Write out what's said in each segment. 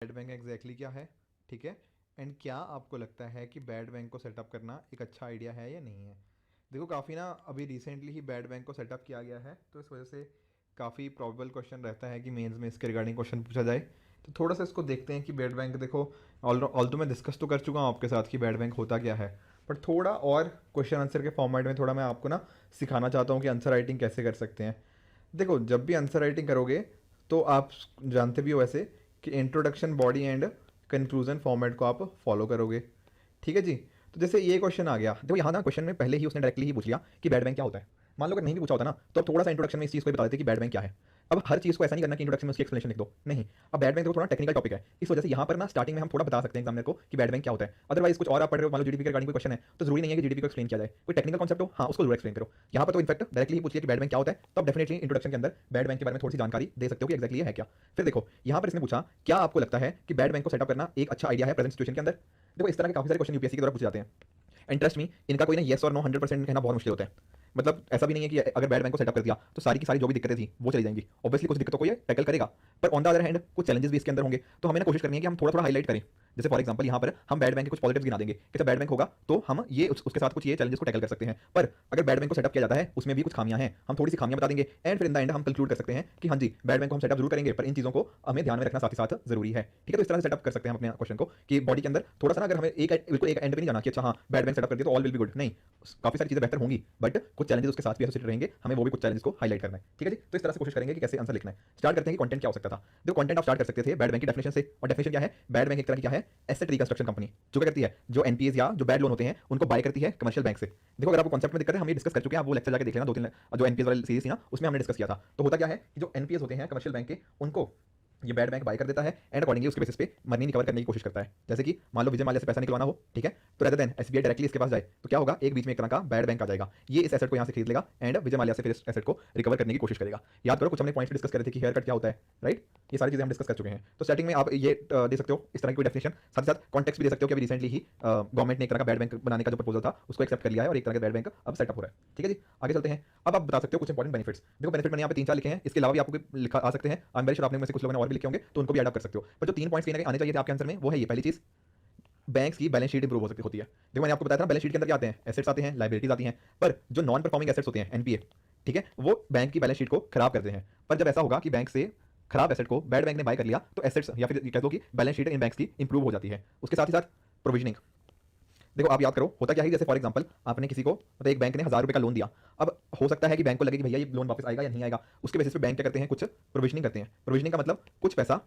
Bad bank exactly क्या है, ठीक है, एंड क्या आपको लगता है कि बैड बैंक को सेटअप करना एक अच्छा आइडिया है या नहीं है। देखो काफ़ी ना अभी रिसेंटली ही बैड बैंक को सेटअप किया गया है, तो इस वजह से काफ़ी प्रॉबेबल क्वेश्चन रहता है कि मेंस में इसके रिगार्डिंग क्वेश्चन पूछा जाए। तो थोड़ा सा इसको देखते हैं कि बैड बैंक देखो, ऑल तो मैं डिस्कस तो कर चुका हूँ आपके साथ कि बैड बैंक होता क्या है, बट थोड़ा और क्वेश्चन आंसर के फॉर्मेट में थोड़ा मैं आपको ना सिखाना चाहता हूँ कि आंसर राइटिंग कैसे कर सकते हैं। देखो जब भी आंसर राइटिंग करोगे तो आप जानते भी हो वैसे कि introduction, body and conclusion format को आप फॉलो करोगे, ठीक है जी। तो जैसे ये क्वेश्चन आ गया, देखो यहाँ ना क्वेश्चन में पहले ही उसने डायरेक्टली ही पूछ लिया कि बैड बैंक क्या होता है। मान लो अगर नहीं भी पूछा होता ना तो अब थोड़ा सा इंट्रोडक्शन में इस चीज़ को भी बता देते कि बैड बैंक क्या है। अब हर चीज़ को ऐसा नहीं करना कि इंट्रोडक्शन में उसकी एक्सप्लेनेशन लिख दो, नहीं। अब बैड बैंक देखो थोड़ा टेक्निकल टॉपिक है, इस वजह से यहाँ पर ना स्टार्टिंग में हम थोड़ा बता सकते हैं एग्जामिनर को कि बैड बैंक क्या होता है। अदरवाइज कुछ और आप पढ़ रहे हो, मान लो जीडीपी के रिगार्डिंग कोई क्वेश्चन है, तो जरूरी नहीं है कि जीडीपी को एक्सप्लेन किया जाए, कोई टेक्निकल कॉन्सेप्ट हो हाँ उसको जरूर एक्सप्लेन करो। यहाँ पर तो इनफैक्ट डायरेक्टली ही पूछ लिया कि बैड बैंक क्या होता है, तो आप डेफिनेटली इंट्रोडक्शन के अंदर बैड बैंक के बारे में थोड़ी सी जानकारी दे सकते हो कि एक्जैक्टली है क्या। फिर देखो यहाँ पर इसने पूछा क्या आपको लगता है कि बैड बैंक को सेटअप करना एक अच्छा आइडिया है प्रेजेंट सिचुएशन के अंदर। देखो इस तरह के काफी सारे क्वेश्चन यूपीएससी के द्वारा पूछे जाते हैं, एंड ट्रस्ट मी इनका कोई ना येस और नो 100% कहना बहुत मुश्किल होता है। मतलब ऐसा भी नहीं है कि अगर बैड बैंक को सेटअप कर दिया तो सारी की सारी जो भी दिक्कतें थी वो चली जाएंगी। ऑब्वियसली कुछ दिक्कतों को ये टैकल करेगा, पर ऑन द अदर हैंड कुछ चैलेंजेस भी इसके अंदर होंगे, तो हमें ना कोशिश करनी है कि हम थोड़ा थोड़ा हाईलाइट करें। जैसे फॉर एग्जांपल यहाँ पर हम बैड बैंक के कुछ पॉजिटिव्स गिना देंगे कि जब बैड बैंक होगा तो हम ये उसके साथ कुछ ये चैलेंजेस को टैकल कर सकते हैं। पर अगर बैड बैंक को सेटअप किया जाता है उसमें भी कुछ खामियां हैं, हम थोड़ी सी खामियां बता देंगे, एंड फिर इन द एंड हम कंक्लूड कर सकते हैं कि हाँ जी बैड बैंक को हम सेटअप जरूर करेंगे, पर इन चीज़ों को हमें ध्यान में रखना साथ ही साथ जरूरी है, ठीक है। तो इस तरह से सेटअप कर सकते हैं हम अपने क्वेश्चन को कि बॉडी के अंदर थोड़ा सा ना, अगर हमें एक बिल्कुल एक एंड पे नहीं जाना कि अच्छा हाँ बैड बैंक सेटअप कर दिया तो ऑल विल बी गुड, नहीं। काफी सारी चीजें बेहतर होंगी, बट कुछ चैलेंजेस उसके साथ भी एसोसिएटेड रहेंगे, हमें वो भी कुछ चैलेंजेस को हाईलाइट करना है, ठीक है जी। तो इस तरह से कोशिश करेंगे कि कैसे आंसर लिखना है। स्टार्ट करते हैं कि कंटेंट क्या हो सकता था। देखो कंटेंट आप स्टार्ट कर सकते थे बैड बैंक की डेफिनेशन से, और डेफिनेशन क्या है, बैड बैंक एक तरह की क्या है, एसेट रिकंस्ट्रक्शन कंपनी, जो क्या करती है, जो एनपीएस या जो बैड लोन होते हैं उनको बाय करती है कमर्शियल बैंक से। देखो अगर आपको कॉन्सेप्ट में दिक्कत है हम ये डिस्कस कर चुके हैं, आप वो लेक्चर जाके देख लेना, दो तीन जो एनपीएस वाली सीरीज थी ना उसमें हमने डिस्कस किया था। तो होता क्या है कि जो एनपीएस होते हैं कमर्शियल बैंक के, उनको ये बैड बैंक बाय कर देता है एंड अकॉर्डिंगली उसके बेसिस पे मनी रिकवर करने की कोशिश करता है। जैसे कि मान लो विजय माल्या से पैसा निकलवाना हो, ठीक है, तो रेदर देन एसबीआई डायरेक्टली इसके पास जाए तो क्या होगा, एक बीच में एक तरह का बैड बैंक आ जाएगा, ये इस एसेट को यहाँ से खरीद लेगा एंड विजय माल्या से फिर इस एसेट को रिकवर करने की कोशिश करेगा। याद करो कुछ हमने पॉइंट्स डिस्कस करे थे कि हेयर कट क्या होता है, राइट। ये सारी चीजें हम डिस्कस कर चुके हैं। तो स्टार्टिंग में आप ये दे सकते हो इस तरह की कोई डेफिनेशन, साथ ही साथ कॉन्टेक्स्ट भी दे सकते हो कि अभी रिसेंटली ही गवर्नमेंट ने एक तरह का बैड बैंक बनाने का जो प्रपोजल था उसको एक्सेप्ट कर लिया है और एक तरह का बैड बैंक अब सेटअप हो रहा है, ठीक है जी। आगे चलते हैं। अब आप बता सकते हो कुछ इंपॉर्टेंट बेनिफिट्स। देखो बेनिफिट मैंने यहाँ पे तीन चार लिखे हैं, इसके अलावा भी आपको लिखा आ सकते हैं, आई एम वेरी श्योर आपने में से कुछ लोगों ने और भी लिखे होंगे तो उनको भी ऐड अप कर सकते हो। पर जो तीन पॉइंट्स कहीं आने चाहिए थे आपके आंसर में वो है ये, पहली चीज बैंक्स की बैलेंस शीट इंप्रूव हो सकती होती है। देखो मैंने आपको बताया था बैलेंस शीट के अंदर क्या आते हैं, एसेट्स आते हैं, लाइबिलिटीज आती हैं, पर जो नॉन परफॉर्मिंग एसेट्स होते हैं एनपीए, ठीक है, वो बैंक की बैलेंस शीट को खराब करते हैं। पर जब ऐसा होगा कि बैंक से खराब एसेट को बैड बैंक ने बाय कर लिया तो एसेट्स या फिर कह दो कि बैलेंस शीट इन बैंक्स की इंप्रूव हो जाती है। उसके साथ ही साथ प्रोविजनिंग, देखो आप याद करो होता क्या है, जैसे फॉर एग्जांपल आपने किसी को मतलब एक बैंक ने 1000 रुपए का लोन दिया, अब हो सकता है कि बैंक को लगे कि भैया ये लोन वापस आएगा या नहीं आएगा, उसके बेसिस पे बैंक क्या करते हैं, कुछ प्रोविजनिंग करते हैं। प्रोविजनिंग का मतलब कुछ पैसा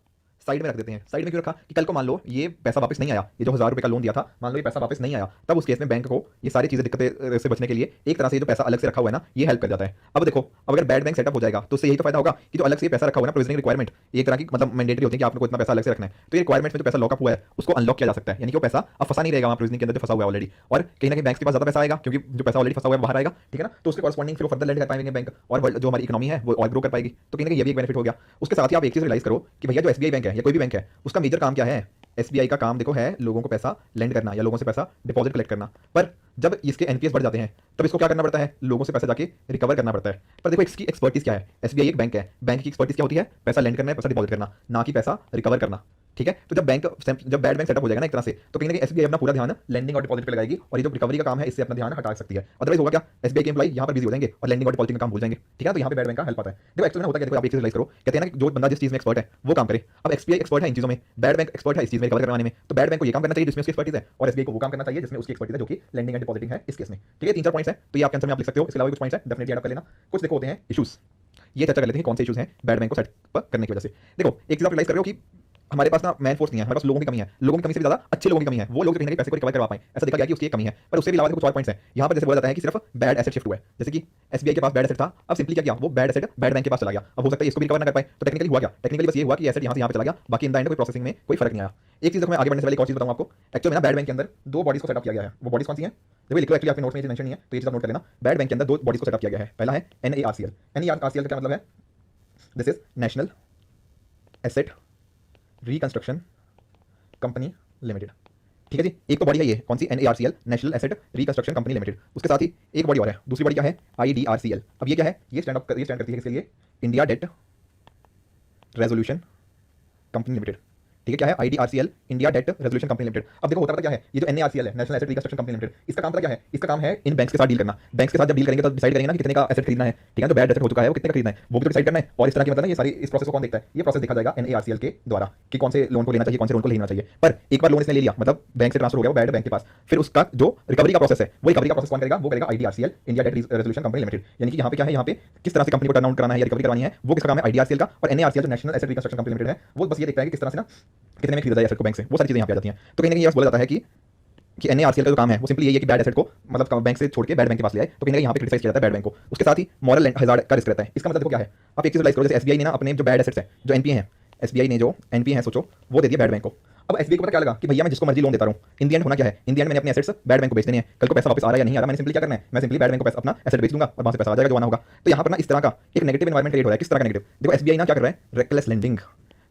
साइड में रख देते हैं। साइड में क्यों रखा, कि कल को मान लो ये पैसा वापस नहीं आया, ये जो 1000 रुपए का लोन दिया था मान लो ये पैसा वापस नहीं आया, तब उस केस में बैंक को ये सारी चीजें दिक्कतें से बचने के लिए एक तरह से जो पैसा अलग से रखा हुआ है ना ये हेल्प कर जाता है। अब देखो अब अगर बैड बैंक सेटअप हो जाएगा तो उससे यही तो फायदा होगा कि जो अलग से पैसा रखा हुआ है ना, प्रोविजनिंग रिक्वायरमेंट एक तरह की मतलब मैंडेटरी होती है कि आपको इतना पैसा अलग से रखना है, तो ये रिक्वायरमेंट में जो पैसा लॉकअप हुआ है उसको अनलॉक किया जा सकता है, यानी कि वो पैसा अब फंसा नहीं रहेगा वहाँ प्रोविजनिंग के अंदर जो फंसा हुआ है ऑलरेडी, और कहीं ना कहीं बैंक के पास ज्यादा पैसा आएगा क्योंकि जो पैसा ऑलरेडी फंसा हुआ है बाहर आएगा, ठीक है ना। तो उसके कॉरस्पॉन्डिंग फिर वो फर्दर लेंड कर पाएंगे बैंक, और जो हमारी इकोनॉमी है वो और ग्रो कर पाएगी, तो कहीं ना कहीं ये भी एक बेनिफिट हो गया। उसके साथ ही आप एक चीज रियलाइज करो कि भैया जो एसबीआई बैंक है या कोई भी बैंक है उसका मेजर काम क्या है, एसबीआई का काम देखो है लोगों को पैसा लेंड करना या लोगों से पैसा डिपॉजिट कलेक्ट करना। पर जब इसके एनपीएस बढ़ जाते हैं तब इसको क्या करना पड़ता है, लोगों से पैसा जाके रिकवर करना पड़ता है। पर देखो इसकी एक्सपर्टीज क्या है, एसबीआई एक बैंक है, बैंक की एक्सपर्टीज क्या होती है, पैसा लेंड करना है, पैसा डिपॉजिट करना, ना कि पैसा रिकवर करना, ठीक है। तो जब बैड बैंक सेटअप हो जाएगा ना एक तरह से, तो कहीं ना कहीं एसबीआई अपना पूरा ध्यान लेंडिंग और डिपॉजिट पे लगाएगी, और ये जो रिकवरी का काम है इससे अपना ध्यान हटा सकती है। अदरवाइज होगा क्या, एसबीआई के एम्प्लॉय यहाँ पर बिजी हो जाएंगे और लेंडिंग और डिपॉजिटिंग का काम भूल जाएंगे, ठीक है। तो यहाँ पे बैड बैंक का हेल्प आता है। देखो एक्चुअली होता है देखो आप एक चीज रियलाइज करो, कहते हैं ना कि जो बंदा जिस चीज में एक्सपर्ट है वो काम करे। अब एसबीआई एक्सपर्ट है इन चीजों में, बैड बैंक एक्सपर्ट है इस चीज में रिकवर करवाने में, तो बैड बैंक को ये काम करना चाहिए जिसमें उसकी एक्सपर्टीज है, और एसबीआई को वो काम करना चाहिए जिसमें उसकी एक्सपर्टीज है जो कि लेंडिंग एंड डिपॉजिटिंग है इस केस में, ठीक है। तीन चार पॉइंट्स है तो ये आपके आंसर में आप लिख सकते हो। इसके अलावा कुछ पॉइंट्स है डेफिनेटली ऐड कर लेना। कुछ देखो होते हैं इश्यूज, ये चर्चा कर लेते हैं कौन से इश्यूज हैं बैड बैंक को सेटअप करने की वजह से। देखो एक चीज आप रियलाइज कर रहे हो कि हमारे पास ना मैन फोर्स नहीं है, हमारे पास लोगों की कमी है, लोगों की कमी से भी ज्यादा अच्छे लोगों की कमी है, वो लोग जो कहीं ना कहीं पैसे को रिकवर करवा पाए, ऐसा देखा गया कि उसकी एक कमी है। पर उससे भी अलावा कुछ और पॉइंट्स हैं यहाँ पर, जैसे बोला जाता है कि सिर्फ बैड एसेट शिफ्ट हुआ है, जैसे कि एसबीआई के पास बैड एसेट था, अब सिंपली क्या किया वो बैड एसेट बैड बैंक के पास चला गया, अब हो सकता है इसको भी रिकवर ना कर पाए, तो टेक्निकली हुआ क्या, टेक्निकली बस ये हुआ कि एसेट यहाँ से यहाँ पे चला गया, बाकी इन द एंड कोई प्रोसेसिंग में कोई फर्क नहीं आया। एक चीज मैं आगे बढ़ने से पहले एक और चीज बताऊं आपको, एक्चुअली ना बैड बैंक के अंदर दो बॉडीज को सेटअप किया गया है, वो बॉडीज कौन सी हैं, देखो लिखो एक्चुअली आपके नोट्स में मेंशन नहीं है तो ये चीज आप नोट कर लेना। बैड बैंक के अंदर दो बॉडीज को सेटअप किया गया है, पहला है एनएआरसीएल। एनएआरसीएल का क्या मतलब है, this is national asset reconstruction company limited, ठीक है जी। एक तो बॉडी है ये कौन सी, NARCL, national asset reconstruction company limited. उसके साथ ही एक बॉडी और है, दूसरी बॉडी क्या है, आईडीआरसीएल। अब ये क्या है, ये स्टैंड करती है किसके लिए, India debt resolution company limited, ठीक है, क्या है? IDRCL, India debt resolution company limited. अब देखो होता क्या है, ये जो NARCL है, national asset reconstruction company limited, इसका काम क्या है? इसका काम है इन बैंक्स के साथ डील करना। बैंक्स के साथ जब डील करेंगे तो डिसाइड करेंगे ना कि कितने का एसेट खरीदना है, ठीक है, जो बैड एसेट हो चुका है वो कितने का खरीदना है, वो भी तो डिसाइड करना है। और इस तरह की मतलब ना ये सारी इस प्रोसेस को कौन देखता है? ये प्रोसेस देखा जाएगा NARCL के द्वारा कि कौन से लोन को लेना चाहिए, कौन से लोन को लेना चाहिए। पर एक बार लोन इसने ले लिया, मतलब बैंक से ट्रांसफर हो गया वो बैड बैंक के पास, फिर उसका जो रिकवरी का प्रोसेस है, वो रिकवरी का प्रोसेस कौन करेगा? वो करेगा IDRCL, India debt resolution company limited. यानी कि यहाँ पे क्या है, यहाँ पे किस तरह से कंपनी को टर्न आउट कराना है या रिकवरी करवानी है, वो किसका काम है? IDRCL का। और NARCL जो national asset reconstruction company limited है, वो बस ये देखता है कि किस तरह से ना कितने में खरीदा जाए एसेट को बैंक से, वो सारी चीजें यहाँ पे आ जाती हैं। तो कहीं ना कहीं ये बोला जाता है कि NARCL का जो काम है वो सिंपली यही है कि बैड एसेट को मतलब बैंक से छोड़ के बैड बैंक के पास ले आए। तो कहीं ना कहीं यहाँ पे क्रिटिसाइज किया जाता है बैड बैंक को। उसके साथ ही मॉरल हजार्ड का रिस्क रहता है। इसका मतलब देखो क्या है, आप एक चीज रियलाइज करो, जैसे SBI ने ना अपने जो बैड एसेट्स हैं, जो NPA हैं, SBI ने जो NPA हैं सोचो, वो दे दिया बैड बैंक को। अब SBI को पता क्या लगा कि भैया मैं जिसको मर्जी लोन देता रहूं, इन दी एंड होना क्या है, इन दी एंड मैंने अपने एसेट्स बैड बैंक को बेच देने हैं, कल को पैसा वापस आ रहा है या नहीं आ रहा, मैंने सिंपली क्या करना है, मैं सिंपली बैड बैंक को पैसा अपना एसेट बेच दूंगा और वहां से पैसा आ जाएगा जो आना होगा। तो यहाँ पर ना इस तरह का एक नेगेटिव एनवायरमेंट क्रिएट हो रहा है। किस तरह का नेगेटिव? देखो SBI ना क्या कर रहा है, रेकलेस लेंडिंग।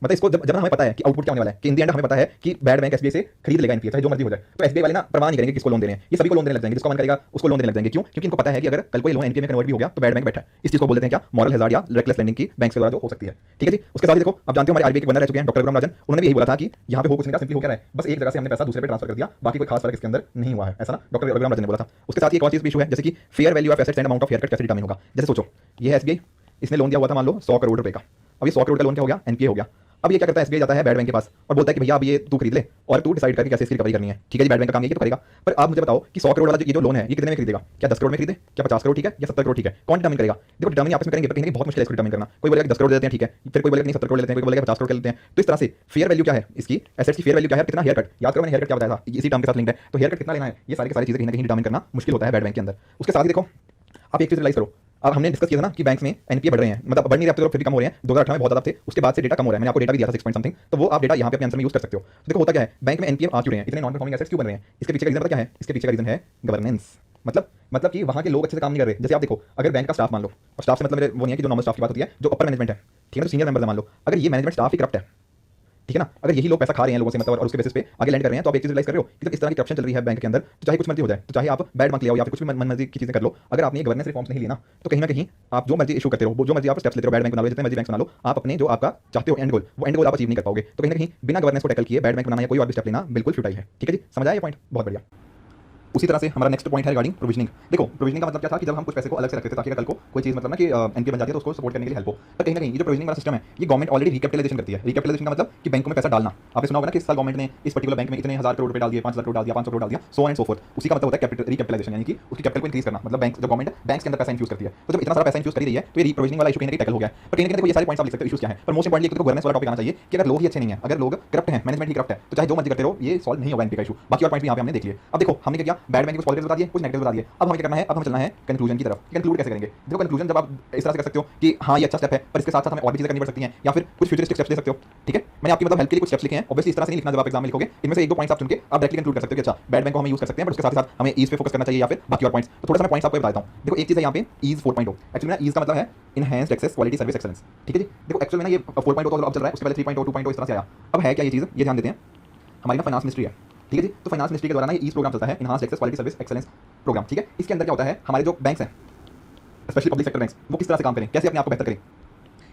मतलब इसको जब हमें पता है कि आउटपुट क्या होने वाला है, कि इन दी एंड हमें पता है कि बैड बैंक SBI से खरीद लेगा NPA, चाहे जो मर्जी हो जाए, तो SBI वाले ना परवाह नहीं करेंगे किसको लोन देने हैं, ये सभी को लोन देने लग जाएंगे, जिसको मन करेगा उसको लोन देने लग जाएंगे। क्यों? क्योंकि इनको पता है कि अगर कल कोई लोन NPA में कन्वर्ट भी हो गया तो बैड बैंक बैठा है। इस चीज को बोलते हैं क्या? मॉरल हैजार्ड या रेकलेस लेंडिंग की बैंक के द्वारा जो हो सकती है। ठीक है जी। उसके साथ ही देखो, अब जानते हो हमारे RBI के गवर्नर रह चुके हैं डॉक्टर रघुराम राजन, उन्होंने भी यही बोला था कि यहाँ पे हो कुछ नहीं रहा, सिंपली हो क्या रहा है, बस एक जगह से हमने पैसा दूसरे पे ट्रांसफर कर दिया, बाकी कोई खास फर्क इसके अंदर नहीं हुआ है, ऐसा ना डॉक्टर रघुराम राजन ने बोला था। उसके साथ ही एक और चीज इशू है, जैसे कि fair value of assets and amount of haircut कैसे डिटरमाइन होगा। जैसे सोचो ये है SBI, इसने लोन दिया हुआ था मान लो 100 करोड़ रुपए का, अब ये 100 करोड़ का लोन क्या हो गया? NPA हो गया। अब ये क्या करता है, SBI जाता है बैड बैंक के पास और बोलता है कि भैया अब ये तू खरीद ले और तू डिसाइड करके कैसे इसकी रिकवरी करनी है। ठीक है जी, बैड बैंक का काम ये तो करेगा। पर आप मुझे बताओ कि 100 करोड़ वाला ये जो लोन है ये कितने में खरीदेगा? क्या 10 करोड़ में खरीदे, क्या 50 करोड़ ठीक है, या 70 करोड़ ठीक है? कौन डिटरमाइन करेगा? देखो डिटरमाइन आपस में करेंगे, पर कहीं बहुत मुश्किल है इसको डिटरमाइन करना। कोई बोलेगा कि 10 करोड़ देते हैं ठीक है, फिर कोई बोलेगा नहीं 70 करोड़ लेते हैं, कोई बोलेगा 50 करोड़ लेते हैं। तो इस तरह से फेयर वैल्यू क्या है इसकी, एसेट्स की फेयर वैल्यू क्या है, कितना हेयर कट, याद करो मैंने हेयर कट क्या बताया था, इसी टर्म के साथ लिंक्ड है। तो हेयर कट कितना लेना है, ये सारी की सारी चीजें कहीं ना कहीं डिटरमाइन करना मुश्किल होता है बैड बैंक के अंदर। उसके साथ ही देखो आप एक चीज रियलाइज करो, अब हमने डिस्कस किया था ना कि बैंक में NPA बढ़ रहे हैं, मतलब बढ़ नहीं रहे, तो फिर भी कम हो रहे हैं। 2018 में बहुत ज्यादा थे, उसके बाद से डेटा कम हो रहा है। मैंने आपको डेटा भी दिया था 6 पॉइंट समथिंग, तो वो आप डेटा यहाँ पे अपने आंसर में यूज कर सकते हो। तो देखो होता क्या है, बैंक में NPA आ क्यों रहे हैं, इतने नॉन परफॉर्मिंग एसेट्स क्यों बन रहे हैं? इसके पीछे का रीजन पता क्या है? इसके पीछे का रीजन है गवर्नेंस। मतलब कि वहाँ के लोग अच्छे से काम नहीं कर रहे। जैसे आप देखो, अगर बैंक का स्टाफ मान लो, और स्टाफ से मतलब मेरे वो नहीं है कि जो नॉर्मल स्टाफ की बात होती है, जो अपर मैनेजमेंट है, ठीक है, तो सीनियर मेंबर मान लो, अगर ये मैनेजमेंट स्टाफ ही करप्ट है, ठीक है ना, अगर यही लोग पैसा खा रहे हैं लोगों से मतलब और उसके बेसिस पे आगे लैंड कर रहे हैं, तो आप एक चीज रियलाइज कर रहे हो कि जब इस तरह की करप्शन चल रही है बैंक के अंदर, तो चाहे कुछ मर्जी हो जाए, तो चाहे आप बैड बैंक ले आओ या फिर कुछ भी मनमर्जी की चीजें कर लो, अगर आपने गवर्नेंस रिफॉर्म्स नहीं लिए ना, तो कहीं ना कहीं आप जो मर्जी इशू करते रहो, जो मर्जी आप स्टेप्स लेते रहो, बैड बैंक बना लो, जितने मर्जी बैंक बना लो, आप अपने जो आपका चाहते हो एंड गोल, वो एंड गोल आप अचीव नहीं कर पाओगे। तो कहीं ना कहीं बिना गवर्नेंस को टैकल किए बैड बैंक बनाना या कोई और भी स्टेप लेना बिल्कुल फ्यूटाइल है। ठीक है जी, समझ आया ये पॉइंट? बहुत बढ़िया। उसी तरह से हमारा नेक्स्ट पॉइंट है रिगार्डिंग प्रोविजनिंग। देखो प्रोविजनिंग का मतलब क्या था कि जब हम कुछ पैसे को अलग से रखते थे ताकि कल को कोई चीज मतलब ना कि NPA बन जाती है तो उसको सपोर्ट करने के लिए हेल्प हो। तो कहीं ना कहीं ये जो प्रोविजनिंग वाला सिस्टम है ये गवर्नमेंट ऑलरेडी रिकैपिटलाइजेशन करती है। रिकैपिटलाइजेशन का मतलब कि बैंकों में पैसा डालना। आपने सुना होगा ना कि इस साल गवर्नमेंट ने इस पर्टिकुलर बैंक में इतने 1000 करोड़ रुपए डाल दिए, 5 लाख करोड़ डाल दिया, 500 करोड़ डाल दिया, सो एंड सो फोर्थ। उसी का मतलब होता है रिकैपिटलाइजेशन, यानी कि उसकी कैपिटल को इंक्रीज करना। मतलब बैंक जो गवर्नमेंट बैंक्स के अंदर पैसा इन्फ्यूज करती है, तो जब इतना सारा पैसा इन्फ्यूज कर रही है तो ये प्रोविजनिंग वाला इशू कहीं ना कहीं टैकल हो गया। पर कहीं ना कहीं देखो ये सारे पॉइंट्स आप लिख सकते हो इशूज क्या है, पर मोस्ट इंपोर्टेंटली तो गवर्नेंस वाला टॉपिक आना चाहिए कि अगर लोग ही अच्छे नहीं है, अगर लोग करप्ट हैं, मैनेजमेंट ही करप्ट है, तो चाहे जो मर्जी करते रहो ये सॉल्व नहीं होगा NPA का इशू। बाकी और पॉइंट्स भी यहाँ पे हमने देख लिए। अब देखो हमने क्या किया, बैड बैंक के कुछ पॉजिटिव्स बता दिए, कुछ नेगेटिव्स बता दिए। अब हमें क्या करना है, अब हमें चलना है कंक्लूजन की तरफ। कंक्लूड कैसे करेंगे? देखो कंक्लूजन जब आप इस तरह से कर सकते हो कि हाँ ये अच्छा स्टेप है, पर इसके साथ साथ हमें और भी चीजें करनी पड़ सकती हैं या फिर कुछ फ्यूचरिस्टिक स्टेप्स ले सकते हो। ठीक है, मैंने आपकी मतलब हेल्प के लिए कुछ स्टेप्स लिखे हैं। ऑब्वियसली इस तरह से नहीं लिखना, जब आप एग्जाम में लिखोगे इनमें से एक दो पॉइंट्स आप चुन के आप डायरेक्टली कंक्लूड कर सकते हो कि अच्छा बैड बैंक को हमें यूज कर सकते हैं, पर उसके साथ साथ हमें ईज पे फोकस करना चाहिए या फिर बाकी और पॉइंट्स। तो थोड़ा सा मैं पॉइंट्स आपको बता देता हूं। देखो एक चीज है यहाँ पे ईज 4.0। एक्चुअली ना ईज का मतलब है enhanced access quality service excellence. ठीक है जी, देखो एक्चुअली में ना ये 4.0 तो अब चल रहा है, उसके पहले 3.0 2.0 इस तरह से आया। अब है क्या ये चीज, ये ध्यान देते हैं, हमारी ना फाइनेंस मिनिस्ट्री है। ठीक है जी, तो फाइनेंस मिनिस्ट्री के द्वारा ना ये ईज प्रोग्राम चलता है, enhanced access quality service excellence program. ठीक है, इसके अंदर क्या होता है, हमारे जो बैंक्स हैं स्पेशली पब्लिक सेक्टर बैंक्स, वो किस तरह से काम करें, कैसे अपने आप को बेहतर करें,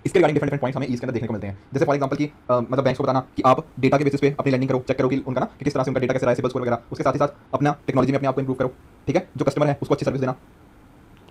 इसके रिगार्डिंग डिफरेंट पॉइंट्स हमें इसके अंदर देखने को मिलते हैं। जैसे फॉर एग्जांपल की मतलब बैंक्स को बताना कि आप डेटा के बेसिस पे अपनी लैंडिंग करो, चेक करो कि उनका ना कि किस तरह से उनका डेटा कैसे रहा है, सिबिल स्कोर वगैरह। उसके साथ ही साथ अपना टेक्नोलॉजी में अपने आप को इंप्रूव करो। ठीक है, जो कस्टमर है उसको अच्छी सर्विस देना,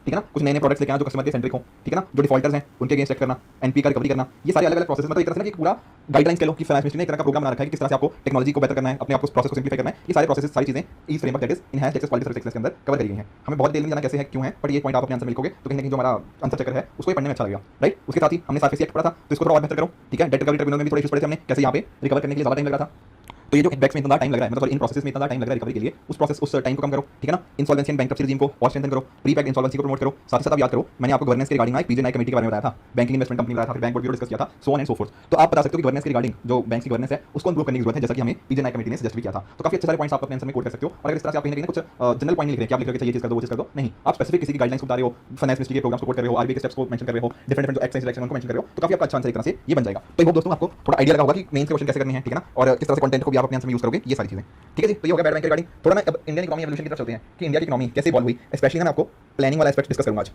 ठीक है ना, कुछ नए नए प्रोडक्ट्स लेके आना जो कस्टमर के सेंट्रिक हो। ठीक है ना, जो डिफॉल्टर्स हैं उनके अगेंस्ट चेक करना, NPA का रिकवरी करना, ये सारे अलग अलग प्रोसेस मतलब एक तरह से ना कि पूरा गाइडलाइंस कह लो कि फाइनेंस मिनिस्ट्री ने एक तरह का प्रोग्राम बना रखा है कि किस तरह से आपको टेक्नोलॉजी को बेहतर करना है, अपने आप को प्रोसेस को सिंप्लीफाई करना है। ये सारे प्रोसेस सारी चीजें इस framework that is enhanced access quality service excellence के अंदर कवर करी गई हैं। हमें बहुत डिटेल में जाना कैसे है क्यों है, पर ये पॉइंट आप अपने आंसर में लिखोगे तो कहीं ना कहीं जो हमारा आंसर चेकर है उसको पढ़ने में अच्छा लगेगा, राइट। उसके साथ ही हमने सार्फेसी एक्ट पढ़ा था, तो इसको थोड़ा और बेहतर करो। ठीक है, डेट रिकवरी ट्रिब्यूनल में भी थोड़े इश्यूज पढ़े थे हमने, कैसे यहाँ पे रिकवर करने के लिए ज्यादा टाइम लग रहा था। तो ये जो बैक्स में इतना टाइम लग रहा है, मतलब इन प्रोसेस में इतना टाइम लग रहा है रिकवरी के लिए, उस प्रोसेस उस टाइम को कम करो। ठीक है ना, इंसॉल्वेंसी एंड बैंक्रप्सी रेजिम को और स्ट्रेंथन करो, प्रीपैक्ड इंसॉल्वेंसी को प्रमोट करो। साथ ही साथ आप याद करो मैंने आपको गवर्नेंस के रिगार्डिंग एक PJ नाइक कमेटी के बारे में बताया था, बैंकिंग इन्वेस्टमेंट कंपनी बताया था, फिर बैंक बोर्ड ब्यूरो डिस्कस किया था, so on and so fourth. तो आप बता सकते हो कि गवर्नेंस के रिगार्डिंग जो बैंक की गवर्नेंस है उसको इंप्रूव करने की जरूरत है, जैसा कि हमें PJ नाइक कमेटी ने सजेस्ट भी किया था। तो काफी अच्छे सारे पॉइंट्स आप अपने आंसर में कोट कर सकते हो। और अगर इस तरह से आप कहीं ना कुछ जनरल पॉइंट नहीं लिख रहे कि आप लिख रहे हो ये चीज कर दो वो चीज कर दो, नहीं, आप स्पेसिफिक किसी की गाइडलाइंस को बता रहे हो, फाइनेंस मिनिस्ट्री के प्रोग्राम्स को कोट कर रहे हो, RBI के स्टेप्स को मेंशन कर रहे हो, डिफरेंट जो एक्ट सिलेक्शन उनको मेंशन कर रहे हो, तो काफी आपका अच्छा आंसर एक तरह से ये बन जाएगा। तो आई होप दोस्तों आपको थोड़ा आइडिया लगा होगा कि मेंस के क्वेश्चन कैसे करने हैं, ठीक है ना, और किस तरह से कंटेंट को भी आप अपने आंसर में यूज करोगे, ये सारी चीजें। ठीक है जी, तो ये होगा बैड बैंक के रिगार्डिंग। थोड़ा ना अब इंडियन इकोनॉमी एवोल्यूशन की तरफ चलते हैं कि इंडिया की इकोनॉमी कैसे इवॉल्व हुई, स्पेशली मैं आपको प्लानिंग वाला एस्पेक्ट डिस्कस करूंगा आज।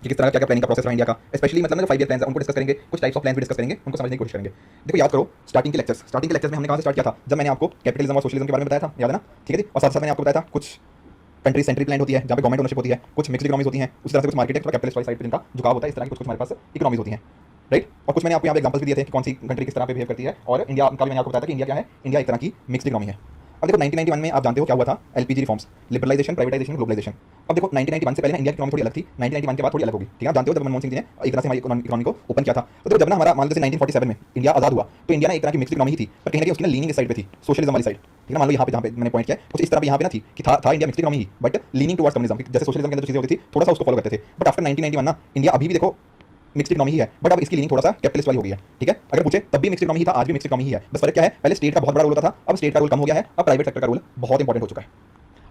कि किस तरह का क्या प्लानिंग का प्रोसेस रहा इंडिया का, स्पेशली मतलब ना जो 5 ईयर प्लान है उनको डिस्कस करेंगे, कुछ टाइप्स ऑफ प्लान भी डिस्कस करेंगे, उनको समझने की कोशिश करेंगे। देखो याद करो स्टार्टिंग के लेक्चर्स में हमने कहाँ से स्टार्ट किया था, जब मैंने आपको कैपिटलिज्म और सोशलिज्म के बारे में बताया था, याद है ना? ठीक है जी। और साथ साथ मैंने आपको बताया था कुछ कंट्री सेंट्री प्लान होती है जहाँ पे गवर्नमेंट ओनरशिप होती है, कुछ मिक्स्ड इकोनॉमीज होती हैं, उसी तरह से कुछ मार्केट है थोड़ा कैपिटलिस्ट वाली साइड पे जिनका झुकाव होता है, इस तरह की कुछ कुछ हमारे पास इकोनॉमीज होती हैं, राइट। और कुछ मैंने आपको यहाँ पे एग्जांपल्स भी दिए थे कि कौन सी कंट्री किस तरह पे बिहेव करती है, और इंडिया का भी मैंने आपको बताया था कि इंडिया क्या है, इंडिया एक तरह की मिक्स्ड इकोनॉमी है। अब देखो 1991 में आप जानते हो क्या हुआ था, LPG reforms, liberalisation, privatisation, globalisation. अब देखो 1991 से पहले ना इंडिया की इकोनॉमी थोड़ी अलग थी, 1991 के बाद थोड़ी अलग होगी, ठीक है। आप जानते हो जब मनमोहन सिंह जी ने एक तरह से हमारी इकोनॉमी को ओपन किया था, तो देखो जब ना हमारा मान लो जैसे 1947 में इंडिया आजाद हुआ, तो इंडिया ना एक तरह की मिक्स्ड इकोनॉमी ही थी, पर कहीं ना कहीं उसकी ना लीनिंग इस साइड पे थी, सोशलिज्म वाली साइड, ठीक है ना। मान लो यहाँ पे जहाँ पे मैंने पॉइंट किया कुछ इस तरह पे यहाँ पे ना थी कि था India mixed economy he, but leaning towards communism, जैसे सोशलिज्म के अंदर जो चीजें होती थी थोड़ा सा उसको फॉलो करते थे। बट आफ्टर 1991 ना इंडिया अभी भी देखो मिक्स्ड इकोनॉमी ही है, बट अब इसकी लीनिंग थोड़ा सा कैपिटलिस्ट वाली हो गई है, ठीक है। अगर पूछे तब भी मिक्स्ड इकोनॉमी ही था, आज भी मिक्स्ड इकोनॉमी ही है, बस फर्क क्या है, पहले स्टेट का बहुत बड़ा रोल होता था, अब स्टेट का रोल कम हो गया है, अब प्राइवेट सेक्टर का रोल बहुत इंपॉर्टेंट हो चुका है।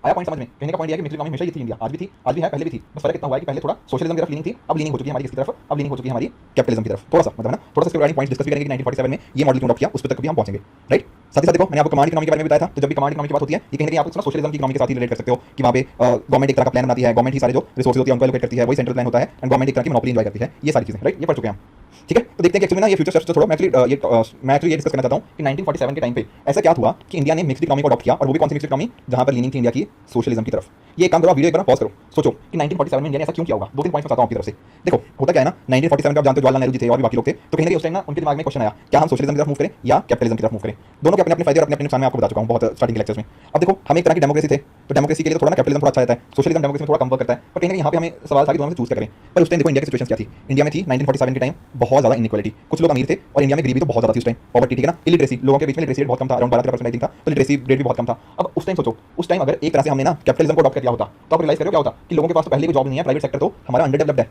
आया पॉइंट समझ में? कहने का पॉइंट यह है कि मिक्स्ड इकोनॉमी हमेशा ही थी इंडिया, आज भी थी, आज भी है, पहले भी थी, बस फर्क इतना हुआ है कि पहले थोड़ा सोशलिज्म की तरफ लीनिंग थी, अब लीनिंग हो चुकी है हमारी किसकी तरफ, अब लीनिंग हो चुकी है हमारी कैपिटलिज्म की तरफ, थोड़ा सा मतलब ना, थोड़ा सा इसके बारे में पॉइंट डिस्कस भी करेंगे कि 1947 में ये मॉडल क्यों अडॉप्ट किया, उस पर तक भी हम पहुंचेंगे, राइट। साथ ही साथ देखो मैंने आपको कमांड इकोनॉमी के बारे में बताया था, तो जब भी कमांड इकोनॉमी की बात होती है ये कहीं ना कहीं आप सोशलिज्म की इकोनॉमी के साथ ही रिलेट कर सकते हो कि वहाँ पे गवर्नमेंट एक तरह का प्लान बनाती है, गवर्नमेंट ही सारे जो रिसोर्सेज होती है उनको एलोकेट करती है, वही सेंट्रल प्लान होता है, एंड गवर्नमेंट एक तरह की मोनोपोली एंजॉय करती है, ये सारी चीजें, राइट, ये पढ़ चुके हैं हम, ठीक है। तो देखते हैं कि एक्चुअली ना ये फ्यूचर स्टेप्स तो छोड़ो, मैं एक्चुअली ये डिस्कस करना चाहता हूँ कि 1947 के टाइम पे ऐसा क्या हुआ कि इंडिया ने मिक्स्ड इकोनॉमी को अडॉप्ट किया, और वो भी कौन सी मिक्स्ड इकोनॉमी, जहां पर लीनिंग थी इंडिया की सोशलिज्म की तरफ। ये काम करो आप वीडियो एक बार पॉज करो, सोचो कि 1947 में इंडिया ने ऐसा क्यों किया होगा, दो तीन पॉइंट्स बताता हूं आपकी तरफ से। देखो होता क्या है ना, 1947 में आप जानते हो जवाहरलाल नेहरू जी थे और भी बाकी लोग थे, तो कहीं ना कहीं उस टाइम ना उनके दिमाग में क्वेश्चन आया क्या हम सोशलिज्म की तरफ मूव करें या कैपिटलिज्म की तरफ मूव करें। दोनों के अपने अपने फायदे और अपने अपने नुकसान मैं आपको बता चुका हूं बहुत स्टार्टिंग के लेक्चर्स में। अब देखो हम एक तरह की डेमोक्रेसी थे, तो डेमोक्रेसी के लिए तो थोड़ा ना कैपिटलिज्म थोड़ा अच्छा रहता है, सोशलिज्म डेमोक्रेसी में थोड़ा कम वर्क करता है, पर कहीं ना कहीं यहाँ पे हमें सवाल था कि दोनों में से चूज क्या करें। पर उस टाइम देखो इंडिया की सिचुएशन क्या थी, इंडिया में थी 1947 के टाइम बहुत ज्यादा इनइक्वालिटी, कुछ लोग अमीर थे और इंडिया में गरीबी तो बहुत ज्यादा थी उस टाइम, पॉवर्टी, ठीक है ना, इलिटरेसी, लोगों के बीच में लिटरेसी रेट बहुत कम था, अराउंड 12-13% आई थिंक था, तो लिटरेसी रेट भी बहुत कम था। अब उस टाइम सोचो, उस टाइम अगर एक तरह से हमने ना कैपिटलिज्म को अडॉप्ट कर लिया होता, तो आप रियलाइज करो क्या होता कि लोगों के पास तो पहले कोई जॉब नहीं है, प्राइवेट सेक्टर तो हमारा अंडर डेवलप्ड है,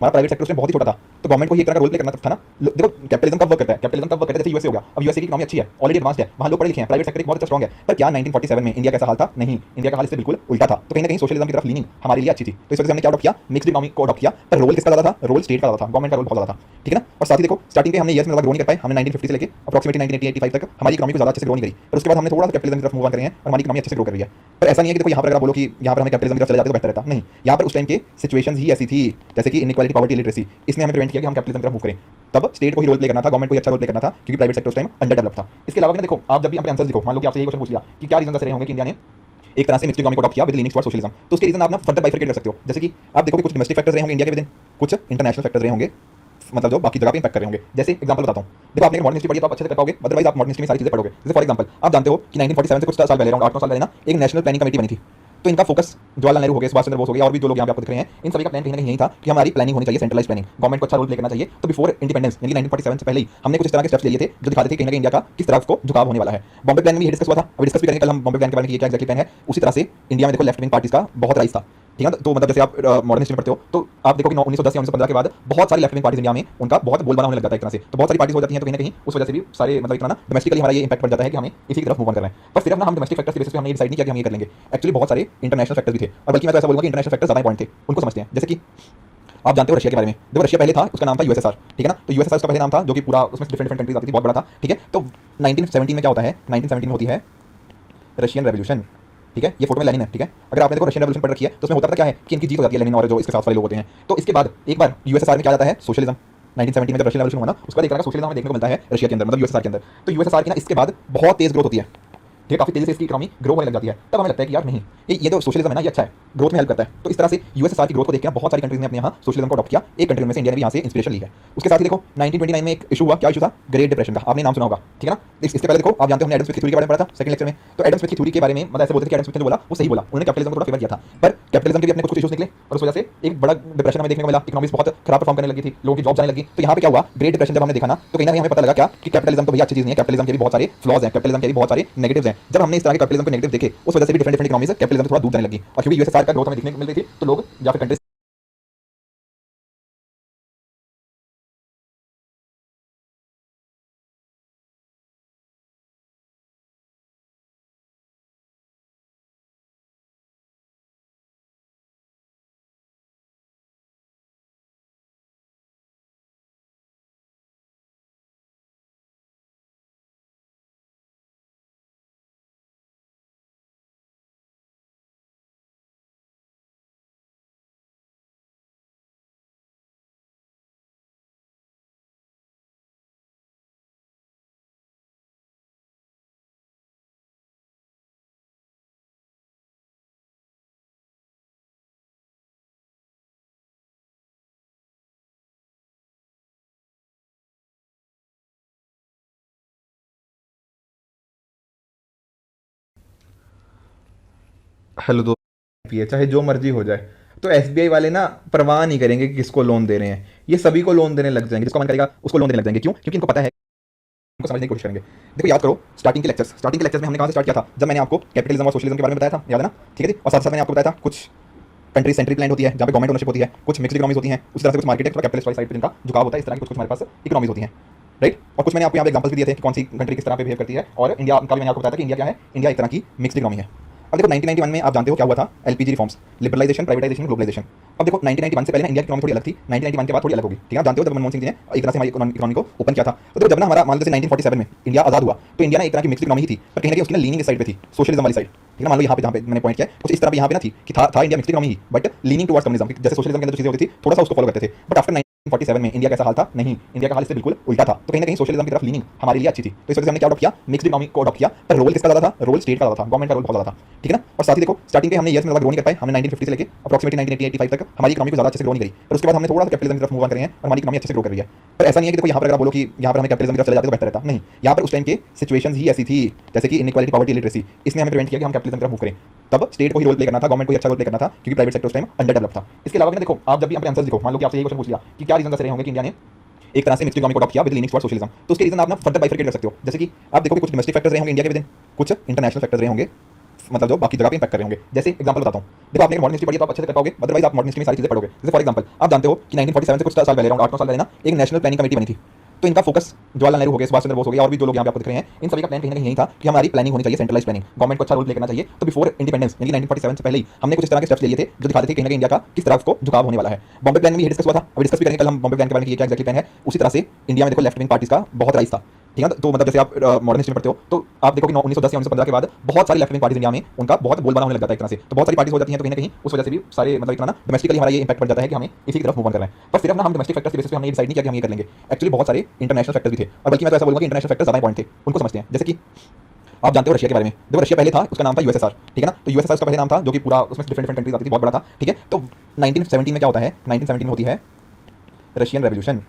हमारा प्राइवेट सेक्टर उसमें बहुत ही छोटा था, तो गवर्नमेंट को ही एक तरह का रोल प्ले करना था ना। देखो कैपिटलिज्म कब वर्क करता है, कैपिटलिज्म कब वर्क करता है, जैसे यूएसए हो गया, अब यूएसए की इकोनॉमी अच्छी है, ऑलरेडी एडवांस्ड है, वहां लोग पढ़े लिखे हैं, प्राइवेट सेक्टर एक बहुत अच्छा स्ट्रॉन्ग है, पर क्या 1947 में इंडिया कैसा हाल था, नहीं, इंडिया का हाल इससे बिल्कुल उल्टा था। तो कहीं ना कहीं सोशलिज्म की तरफ लीनिंग हमारे लिए अच्छी थी, तो इस वजह से हमने क्या अडॉप्ट किया, मिक्स्ड इकोनॉमी को अडॉप्ट किया, पर रोल किसका ज्यादा था, रोल स्टेट का ज्यादा था, गवर्नमेंट का रोल बहुत ज्यादा था, ठीक है ना। और साथ ही देखो स्टार्टिंग के हमने ईयर्स में ज्यादा ग्रो नहीं कर पाए, हमने 1950 से लेके अप्रोक्सीमेटली 1980-85 तक हमारी इकोनॉमी को ज्यादा अच्छे से ग्रो नहीं करी, पर उसके बाद हमने थोड़ा सा कैपिटलिज्म की तरफ मूव ऑन करे हैं और हमारी इकोनॉमी अच्छे से ग्रो कर रही है। पर ऐसा नहीं है कि देखो यहाँ पर अगर आप बोलो कि यहाँ पर हमें कैपिटलिज्म की तरफ चले जाते तो बेहतर रहता, नहीं, यहाँ पर उस टाइम के सिचुएशंस ही ऐसी थी, जैसे कि इनइक्वालिटी, पॉवर्टी, लिटरेसी, इसने हमें प्रिवेंट किया कि हम कैपिटलिज्म की तरफ मूव करें। तब स्टेट को ही रोल प्ले करना था, गवर्नमेंट को ही अच्छा रोल प्ले करना था, क्योंकि प्राइवेट सेक्टर उस टाइम अंडर डेवलप था। इसके अलावा भी ना देखो आप जब भी अपने आंसर लिखो, मान लो कि आपसे ये क्वेश्चन पूछ लिया कि क्या रीजन रहे होंगे कि इंडिया ने एक तरह से मिक्स्ड इकोनॉमी को अडॉप्ट किया विद लीनिंग टुवर्ड्स सोशलिज्म, तो उसके रीजन आप ना फर्दर बाइफरकेट कर सकते हो, जैसे कि आप देखो कि कुछ डोमेस्टिक फैक्टर्स रहे होंगे इंडिया के विद इन, कुछ इंटरनेशनल फैक्टर्स रहे होंगे, मतलब जो बाकी जगह पे इंपैक्ट कर रहे होंगे। जैसे एग्जांपल बताता हूँ, देखो आपने मॉडर्न हिस्ट्री पढ़ी है तो आप अच्छे से कर पाओगे, अदरवाइज आप मॉडर्न हिस्ट्री में सारी चीजें पढ़ोगे। जैसे फॉर एग्जांपल आप जानते हो कि 1947 से कुछ साल पहले, अराउंड 8-9 साल पहले ना एक नेशनल प्लानिंग कमेटी बनी थी, तो इनका फोकस जवाहरलाल नेहरू हो गए, सुभाष चंद्र बोस हो गए, और भी जो लोग यहाँ पे आपको दिख रहे हैं, इन सभी का प्लान कहीं ना कहीं यही था कि हमारी प्लानिंग होनी चाहिए सेंट्रलाइज प्लानिंग, गवर्नमेंट को अच्छा रोल प्ले करना चाहिए। तो बिफोर इंडिपेंडेंस यानी 1947 से पहले ही हमने कुछ इस तरह के स्टेप्स ले लिए थे जो दिखाते थे कहीं ना कहीं इंडिया का किस तरफ को झुकाव होने वाला है। बॉम्बे प्लान में ये डिस्कस हुआ था, अभी डिस्कस भी करेंगे कल हम बॉम्बे प्लान के बारे में, ये क्या एक्चुअली प्लान है। उसी तरह से इंडिया में देखो लेफ्ट विंग पार्टीज का बहुत राइज था, ठीक है ना। तो मतलब जैसे आप मॉडर्न हिस्ट्री में पढ़ते हो तो आप देखो कि 1910 या 1915 के बाद बहुत सारी लेफ्ट विंग पार्टीज इंडिया में उनका बहुत बोलबाला होने लग जाता है एक तरह से, तो बहुत सारी पार्टीज हो जाती हैं, तो कहीं ना कहीं उस वजह से भी सारे मतलब इतना ना डोमेस्टिकली हमारा ये इंपैक्ट पड़ जाता है कि हमें इसी की तरफ मूव ऑन कर रहे हैं। पर सिर्फ ना हम डोमेस्टिक फैक्टर्स की बेसिस पे हमने ये डिसाइड नहीं किया कि हम ये कर लेंगे, एक्चुअली बहुत सारे इंटरनेशनल फैक्टर्स भी थे, और बल्कि मैं तो ऐसा बोलूंगा कि इंटरनेशनल फैक्टर्स ज्यादा इंपॉर्टेंट थे, उनको समझते हैं। जैसे कि आप जानते हो रशिया के बारे में, देखो रशिया पहले था, उसका नाम था यूएसएसआर, ठीक है ना। तो यूएसएसआर उसका पहले नाम था, जो कि पूरा उसमें डिफरेंट डिफरेंट कंट्रीज आती थी, बहुत बड़ा था, ठीक है। तो 1917 में क्या होता है, 1917 में होती है रशियन रेवोल्यूशन, ठीक है। ये फोटो में लेनिन है, ठीक है। अगर आपने देखो रशियन रेवोल्यूशन पढ़ रखी है तो उसमें होता क्या है कि इनकी जीत हो जाती है, लेनिन और जो इसके साथ वाले लोग होते हैं। तो इसके बाद एक बार यूएसएसआर में क्या जाता है, सोशलिज्म। 1970 में जब रशियन रेवोल्यूशन हुआ ना, उसके बाद एक तरह का सोशलिज्म हमें देखने को मिलता है रशिया के अंदर, मतलब यूएसएसआर के अंदर। तो यूएसएसआर की ना इसके बाद बहुत तेज ग्रोथ होती है, ठीक है, काफी तेजी से इसकी इकोनॉमी ग्रो होने लग जाती है। तब हमें लगता है कि यार नहीं, ये जो सोशलिज्म है ना ये अच्छा है, ग्रोथ में हेल्प करता है। तो इस तरह से यूएसएसआर की ग्रोथ को देखकर बहुत सारी कंट्रीज ने अपने यहाँ सोशलिज्म को अडॉप्ट किया, एक कंट्री में से इंडिया ने भी यहाँ से इंस्पिरेशन ली है। उसके साथ ही देखो 1929 में एक इशू हुआ, क्या इशू था, ग्रेट डिप्रेशन का, आपने नाम सुना होगा, ठीक है ना। इसके पहले देखो आप जानते हो हमने एडम स्मिथ की थ्योरी के बारे में पढ़ा था सेकंड लेक्चर में, तो एडम स्मिथ की थ्योरी के बारे में मतलब ऐसे बोलते थे कि एडम स्मिथ ने जो बोला वो सही बोला, उन्होंने कैपिटलिज्म को थोड़ा फेवर किया था, पर कैपिटलिज्म के भी अपने कुछ इशूज निकले और उस वजह से एक बड़ा डिप्रेशन हमें देखने को मिला, इकोनॉमीज बहुत खराब परफॉर्म करने लगी थी, लोगों की जॉब जाने लगी। तो यहाँ पे क्या हुआ, ग्रेट डिप्रेशन जब हमने देखा ना, तो कहीं ना कहीं हमें पता लगा क्या कि कैपिटलिज्म तो भैया अच्छी चीज नहीं है, कैपिटलिज्म के भी बहुत सारे फ्लॉज हैं, कैपिटलिज्म के भी बहुत सारे नेगेटिव्स हैं। जब हमने इस तरह के कैपिटलिज्म को नेगेटिव देखे, उस वजह से भी डिफरेंट डिफरेंट इकोनॉमीज कैपिटलिज्म थोड़ा दूर जाने लगी, और क्योंकि यूएसएसआर का ग्रोथ हमें देखने को मिल रही थी, तो लोग या फिर कंट्रीज हेलो दो है, चाहे जो मर्जी हो जाए। तो एसबीआई वाले ना परवाह नहीं करेंगे कि किसको लोन दे रहे हैं, ये सभी को लोन देने लग जाएंगे, जिसको मन करेगा उसको लोन देने लग जाएंगे। क्यों? क्योंकि इनको पता है, इनको समझने की कोशिश करेंगे। देखो याद करो स्टार्टिंग के लेक्चर्स में हमने कहाँ से स्टार्ट किया था, जब मैंने आपको कैपिटलिज्म और सोशलिज्म के बारे में बताया था, याद है ना? ठीक है जी। और साथ साथ मैंने आपको बताया था कुछ कंट्री सेंट्री प्लान होती है जहाँ पे गवर्नमेंट ओनरशिप होती है, कुछ मिक्स्ड इकोनॉमीज होती हैं, उसी तरह से कुछ मार्केट है थोड़ा कैपिटलिस्ट वाली साइड पे जिनका झुकाव होता है, इस तरह की कुछ कुछ हमारे पास इकोनॉमीज होती हैं, राइट। और कुछ मैंने आपको यहाँ पे एग्जांपल्स भी दिए थे कि कौन सी कंट्री किस तरह पे बिहेव करती है, और इंडिया का भी मैंने आपको बताया था कि इंडिया क्या है, इंडिया एक तरह की मिक्स्ड इकोनॉमी है। अब देखो 1991 में आप जानते हो क्या हुआ था, LPG reforms, liberalisation, privatisation, globalisation. अब देखो 1991 से पहले ना इंडिया की इकोनॉमी थोड़ी अलग थी, 1991 के बाद थोड़ी अलग होगी, ठीक है? आप जानते हो जब मनमोहन सिंह जी ने एक तरह से हमारी इकोनॉमी को ओपन किया था। तो देखो जब ना हमारा मान लो जैसे 1947 में इंडिया आजाद हुआ, तो इंडिया ना एक तरह की मिक्स्ड इकोनॉमी ही थी, पर कहीं ना कहीं उसकी लीनिंग इस साइड पे थी, सोशलिज्म वाली साइड, ठीक है? मान लो यहाँ पे जहाँ पे मैंने पॉइंट किया कुछ इस तरह पे यहाँ पे ना थी कि था India mixed economy he, but leaning towards communism, जैसे सोशलिज्म के अंदर चीजें होती थी थोड़ा सा उसको फॉलो करते थे। बट आफ्टर 1947 में इंडिया कैसा हाल था? नहीं, इंडिया का हाल इससे बिल्कुल उल्टा था। तो कहीं ना कहीं सोशलिज्म की तरफ लीनिंग हमारे लिए अच्छी थी, तो इस वजह से हमने क्या अडॉप्ट किया, मिक्स्ड इकोनॉमी को अडॉप्ट किया। पर रोल किसका ज़्यादा था? रोल स्टेट का ज़्यादा था, गवर्नमेंट का रोल बहुत ज़्यादा था, ठीक है ना? और साथ ही देखो स्टार्टिंग के हमने ईयर्स में ज़्यादा ग्रो नहीं कर पाए, हमने 1950 से लेके अप्रॉक्सिमेटली 1980-85 तक हमारी इकोनॉमी को ज़्यादा अच्छे से ग्रो नहीं करी, पर उसके बाद हमने थोड़ा सा कैपिटलिज्म की तरफ मूव ऑन करे हैं और हमारी इकोनॉमी अच्छे से ग्रो कर रही है। पर ऐसा नहीं है कि देखो यहाँ पर अगर आप बोलो कि यहाँ पर हमें कैपिटलिज्म की तरफ चले जाते तो बेहतर रहता, नहीं। यहाँ पर उस टाइम के सिचुएशंस ही ऐसी थी, जैसे कि इनइक्वालिटी, पॉवर्टी, लिटरेसी, इसने हमें प्रिवेंट किया कि हम कैपिटलिज्म की तरफ मूव करें। तब स्टेट को ही रोल प्ले करना था, गवर्नमेंट को ही अच्छा रोल प्ले करना था, क्योंकि प्राइवेट सेक्टर उस टाइम अंडर डेवलप था। इसके अलावा भी ना देखो आप जब भी यहाँ पे आंसर लिखो, मान लो कि आपसे ये क्वेश्चन पूछ लिया कि क्या रीजन रहे होंगे कि इंडिया ने एक तरह से मिक्स्ड इकोनॉमी को अडॉप्ट किया विद लीनिंग टुवर्ड्स सोशलिज्म, तो उसके रीजन आप ना फर्दर बाइफरकेट कर सकते हो। जैसे कि आप देखो कि कुछ डोमेस्टिक फैक्टर्स रहे होंगे इंडिया के विदिन, कुछ इंटरनेशनल फैक्टर्स रहे होंगे, मतलब जो बाकी जगह पे इंपैक्ट कर रहे होंगे। जैसे एग्जांपल बताता हूं, देखो आपने मॉडर्न हिस्ट्री पढ़ी तो आप अच्छे से कर पाओगे, अदरवाइज आप मॉडर्न हिस्ट्री में सारी चीजें पढ़ोगे। जैसे फॉर एग्जांपल आप जानते हो कि 1947 से कुछ साल पहले, अराउंड 8-9 साल पहले ना एक नेशनल प्लानिंग कमेटी बनी थी। तो इनका फोकस जवाहरलाल नेहरू हो गए, सुभाष चंद्र बोस हो गए, और भी जो लोग यहाँ पे आपको दिख रहे हैं, इन सभी का प्लान कहीं ना कहीं यही था कि हमारी प्लानिंग होनी चाहिए, सेंट्रलाइज प्लानिंग, गवर्नमेंट को अच्छा रोल प्ले करना चाहिए। तो बिफोर इंडिपेंडेंस यानी 1947 से पहले ही हमने कुछ इस तरह के स्टेप्स ले लिए थे जो दिखाते थे कहीं ना कहीं इंडिया का किस तरह को झुकाव होने वाला है। बॉम्बे प्लान में ये डिस्कस हुआ था, अभी डिस्कस भी करेंगे कल हम बॉम्बे प्लान के बारे में, क्या एक्चुअली प्लान है। उसी तरह से इंडिया में देखो लेफ्ट विंग पार्टीज का बहुत राइज था, ठीक है? तो मतलब जैसे आप मॉडर्न हिस्ट्री में पढ़ते हो तो आप देखो कि 1910 या 1915 के बाद बहुत सारी लेफ्ट विंग पार्टीज इंडिया में उनका बहुत बोलबाला होने लग जाता है एक तरह से। तो बहुत सारी पार्टीज हो जाती हैं, तो कहीं ना कहीं उस वजह से भी सारे मतलब इतना ना डोमेस्टिकली हमारा ये इंपैक्ट पड़ जाता है कि हमें इसी की तरफ मूव ऑन कर रहे हैं। पर सिर्फ ना हम डोमेस्टिक फैक्टर्स की बेसिस पे हमने ये डिसाइड नहीं किया कि हम ये कर लेंगे, एक्चुअली बहुत सारे इंटरनेशनल फैक्टर्स भी थे, और बल्कि मैं तो ऐसा बोलूंगा कि इंटरनेशनल फैक्टर्स ज़्यादा इंपॉर्टेंट थे, उनको समझते हैं। जैसे कि आप जानते हो रशिया के बारे में, देखो रशिया पहले था, उसका नाम था यूएसएसआर, ठीक है ना? तो यूएसएसआर उसका पहले नाम था, जो कि पूरा उसमें डिफरेंट डिफरेंट कंट्रीज आती थी, बहुत बड़ा था, ठीक है? तो 1917 में क्या होता है, 1917 में होती है रशियन रेवोल्यूशन,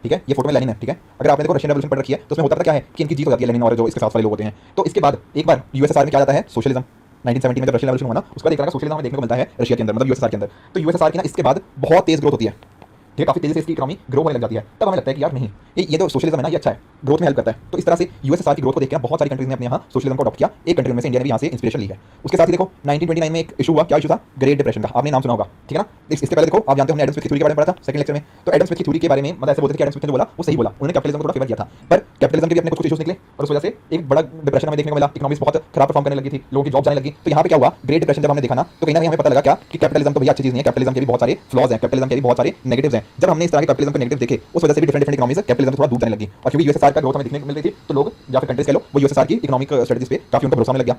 ठीक है? ये फोटो में लेनिन है, ठीक है? अगर आपने देखो रशियन रेवोल्यूशन पढ़ रखी है तो उसमें होता था क्या है कि इनकी जीत हो जाती है, लेनिन और जो इसके साथ वाले लोग होते हैं। तो इसके बाद एक बार यूएसएसआर में क्या जाता है, सोशलिज्म। 1970 में जब रशियन रेवोल्यूशन हुआ ना, उसके बाद एक तरह का सोशलिज्म हमें देखने को मिलता है रशिया के अंदर, मतलब यूएसएसआर के अंदर। तो यूएसएसआर की ना इसके बाद बहुत तेज ग्रोथ होती है, ठीक है? काफी तेजी से इसकी इकोनॉमी ग्रो होने लग जाती है। तब हमें लगता है कि यार नहीं, ये तो सोशलिज्म है ना, ये अच्छा है, ग्रोथ में हेल्प करता है। तो इस तरह से यूएसएसआर की ग्रोथ को देखकर बहुत सारी कंट्रीज ने अपने यहाँ सोशलिज्म को अडॉप्ट किया, एक कंट्री में से इंडिया ने भी यहाँ से इंस्पिरेशन ली है। उसके साथ ही देखो 1929 में एक इशू हुआ, क्या इशू था? ग्रेट डिप्रेशन का, आपने नाम सुना होगा, ठीक है ना? इसके पहले देखो आप जानते हो हमने एडम स्मिथ की थ्योरी के बारे में पढ़ा था सेकंड लेक्चर में। तो एडम स्मिथ की थ्योरी के बारे में मतलब ऐसे बोलते थे कि एडम स्मिथ ने जो बोला वो सही बोला, उन्होंने कैपिटलिज्म को थोड़ा फेवर किया था, पर कैपिटलिज्म के भी अपने कुछ इशूज निकले और उस वजह से एक बड़ा डिप्रेशन हमें देखने को मिला, इकोनॉमीज बहुत खराब परफॉर्म करने लगी थी, लोगों की जॉब जाने लगी। तो यहाँ पे क्या हुआ, ग्रेट डिप्रेशन जब हमने देखा ना, तो कहीं ना कहीं हमें पता लगा क्या कि कैपिटलिज्म तो भैया अच्छी चीज नहीं है, कैपिटलिज्म के भी बहुत सारे फ्लॉज हैं, कैपिटलिज्म के भी बहुत सारे नेगेटिव्स हैं। जब हमने इस तरह के कैपिटलिज्म के नेगेटिव देखे, उस वजह से भी डिफरेंट डिफरेंट इकोनॉमीज कैपिटलिज्म थोड़ा दूर जाने लगी, और क्योंकि यूएसएसआर का ग्रोथ हमें देखने को मिल रही थी, तो लोग या फिर कंट्रीज कह लो वो यूएसएसआर की इकोनॉमिक स्ट्रेटजीज पे काफी उनका भरोसा होने लग गया।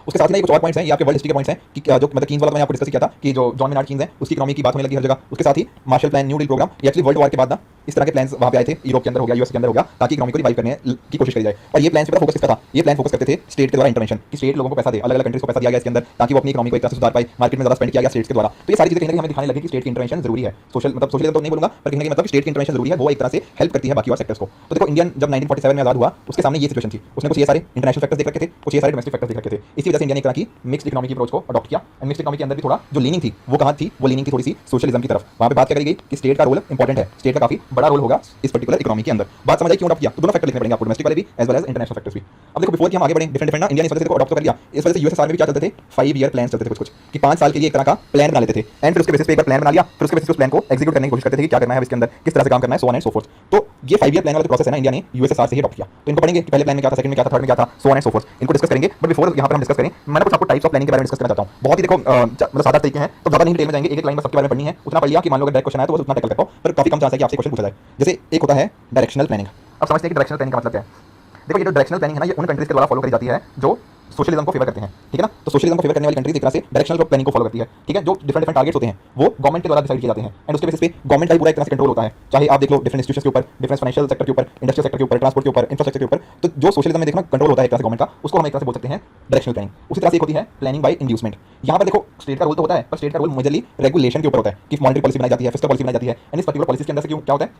उसके साथ ही कुछ और पॉइंट्स हैं, ये आपके वर्ल्ड हिस्ट्री के पॉइंट्स हैं कि जो मतलब कीन्स वाला मैंने आपको डिस्कस किया था कि जो जॉन मेनार्ड कीन्स हैं उसकी इकोनॉमी की बात होने लगी हर जगह। उसके साथ ही Marshall plan, new deal program, ये एक्चुअली वर्ल्ड वॉर के बाद ना इस तरह के प्लान्स वहाँ पे आए थे, यूरोप के अंदर हो गया, यूएस के अंदर हो गया, ताकि इकोनॉमी को रिवाइव करने की कोशिश करी जाए। और ये प्लान पे फोकस किसका था? ये प्लान फोकस करते थे स्टेट के द्वारा इंटरवेंशन, कि स्टेट लोगों को पैसा दे, अलग अलग कंट्रीज को पैसा दिया गया इसके अंदर, ताकि वो अपनी इकोनॉमी को एक तरह से सुधार पाए, मार्केट में ज्यादा स्पेंड किया गया स्टेट्स के द्वारा। तो ये सारी चीजें कहीं ना कहीं हमें दिखाने लगी कि स्टेट की इंटरवेंशन जरूरी है। सोशल मतलब सोशलिज्म तो नहीं बोलूंगा, पर कहीं ना कहीं मतलब स्टेट की इंटरवेंशन जरूरी है, वो एक तरह से हेल्प करती है बाकी और सेक्टर्स को। तो देखो इंडियन जब 1947 में आजाद हुआ, उसके सामने ये सिचुएशन थी, उसने कुछ ये सारे इंटरनेशनल फैक्टर्स देख रखे थे, कुछ ये सारे डोमेस्टिक फैक्टर्स देख रखे थे। इसी वजह से इंडिया ने एक तरह की मिक्स्ड इकोनॉमी की अप्रोच को अडॉप्ट किया। एंड मिक्स्ड इकोनॉमी के अंदर भी थोड़ा जो लीनिंग थी वो कहाँ थी, वो लीनिंग थी थोड़ी सी सोशलिज्म की तरफ। वहाँ पे बात क्या करी गई कि स्टेट का रोल इंपॉर्टेंट है, स्टेट का काफी बड़ा रोल होगा इस पर्टिकुलर इकोनॉमी के अंदर। बात समझ आई क्यों अडॉप्ट किया? तो दोनों फैक्टर लिखने पड़ेंगे आपको, डोमेस्टिक वाले भी as well as international factors भी। अब देखो बिफोर कि हम आगे बढ़े डिफरेंट डिफरेंट ना, इंडिया ने इस वजह से अडॉप्ट कर लिया। इस वजह से यूएसएसआर में भी क्या चलते थे, 5 ईयर प्लान चलते थे कुछ कि 5 साल के लिए एक तरह का प्लान बना लेते थे, एंड फिर उसके बेसिस पे एक बार प्लान बना लिया, फिर उसके बेसिस पे उस प्लान को एग्जीक्यूट करने की कोशिश करते थे कि क्या करना है इसके अंदर, किस तरह से काम करना है, so on and so fourth. तो ये 5 ईयर प्लान वाला प्रोसेस है ना, इंडिया ने यूएसएसआर से ही अडॉप्ट किया। तो इनको पढ़ेंगे कि पहले प्लान में क्या था, सेकंड में क्या था, थर्ड में क्या था, so on and so fourth, इनको डिस्कस करेंगे। बट बिफोर यहाँ पर हम डिस्कस करें, मैंने कुछ आपको टाइप्स ऑफ प्लानिंग के बारे में डिस्कस करना चाहता हूँ। बहुत ही देखो मतलब 7-8 तरीके हैं, तो ज्यादा नहीं डिटेल में जाएंगे, एक एक लाइन में सबके बारे में पढ़नी है, उतना पढ़ लिया कि मान लो अगर डायरेक्ट क्वेश्चन आए तो बस उतना टैकल कर पाओ, पर काफी कम चांस है कि आपसे क्वेश्चन पूछा जाए। जैसे एक होता है डायरेक्शनल प्लानिंग। अब समझते हैं कि डायरेक्शनल प्लानिंग का मतलब क्या है। देखो ये जो डायरेक्शनल प्लानिंग है ना, ये उन कंट्रीज के द्वारा फॉलो करी जाती है जो सोशलिज्म को फेवर करते हैं, ठीक है ना? तो सोशलिज्म को फेवर करने वाली कंट्रीज एक तरह से डायरेक्शनल प्लानिंग को फॉलो करती है, ठीक है? जो डिफरेंट डिफरेंट टारगेट्स होते हैं वो गवर्नमेंट के द्वारा डिसाइड किए जाते हैं, एंड उसके बेसिस पे गवर्नमेंट का ही पूरा एक तरह से कंट्रोल होता है। चाहे आप देख लो डिफरेंट इंस्टीट्यूशंस के ऊपर, डिफरेंट फाइनेंशियल सेक्टर के ऊपर, इंडस्ट्रियल सेक्टर के ऊपर, ट्रांसपोर्ट के ऊपर, इंफ्रास्ट्रक्चर के ऊपर। तो जो सोशलिज्म में देखना कंट्रोल होता है एक तरह से गवर्नमेंट का, उसको हम एक तरह से बोल सकते हैं डायरेक्शनल प्लानिंग। उसी तरह से एक होती है प्लानिंग बाय इंड्यूसमेंट। यहाँ पर देखो स्टेट का रोल तो होता है, पर स्टेट का रोल मेजरली रेगुलेशन के ऊपर होता है कि मॉनेटरी पॉलिसी बनाई जाती है, फिस्कल पॉलिसी बनाई जाती है, एंड इस पर्टिकुलर पॉलिसी के अंदर से क्या होता है,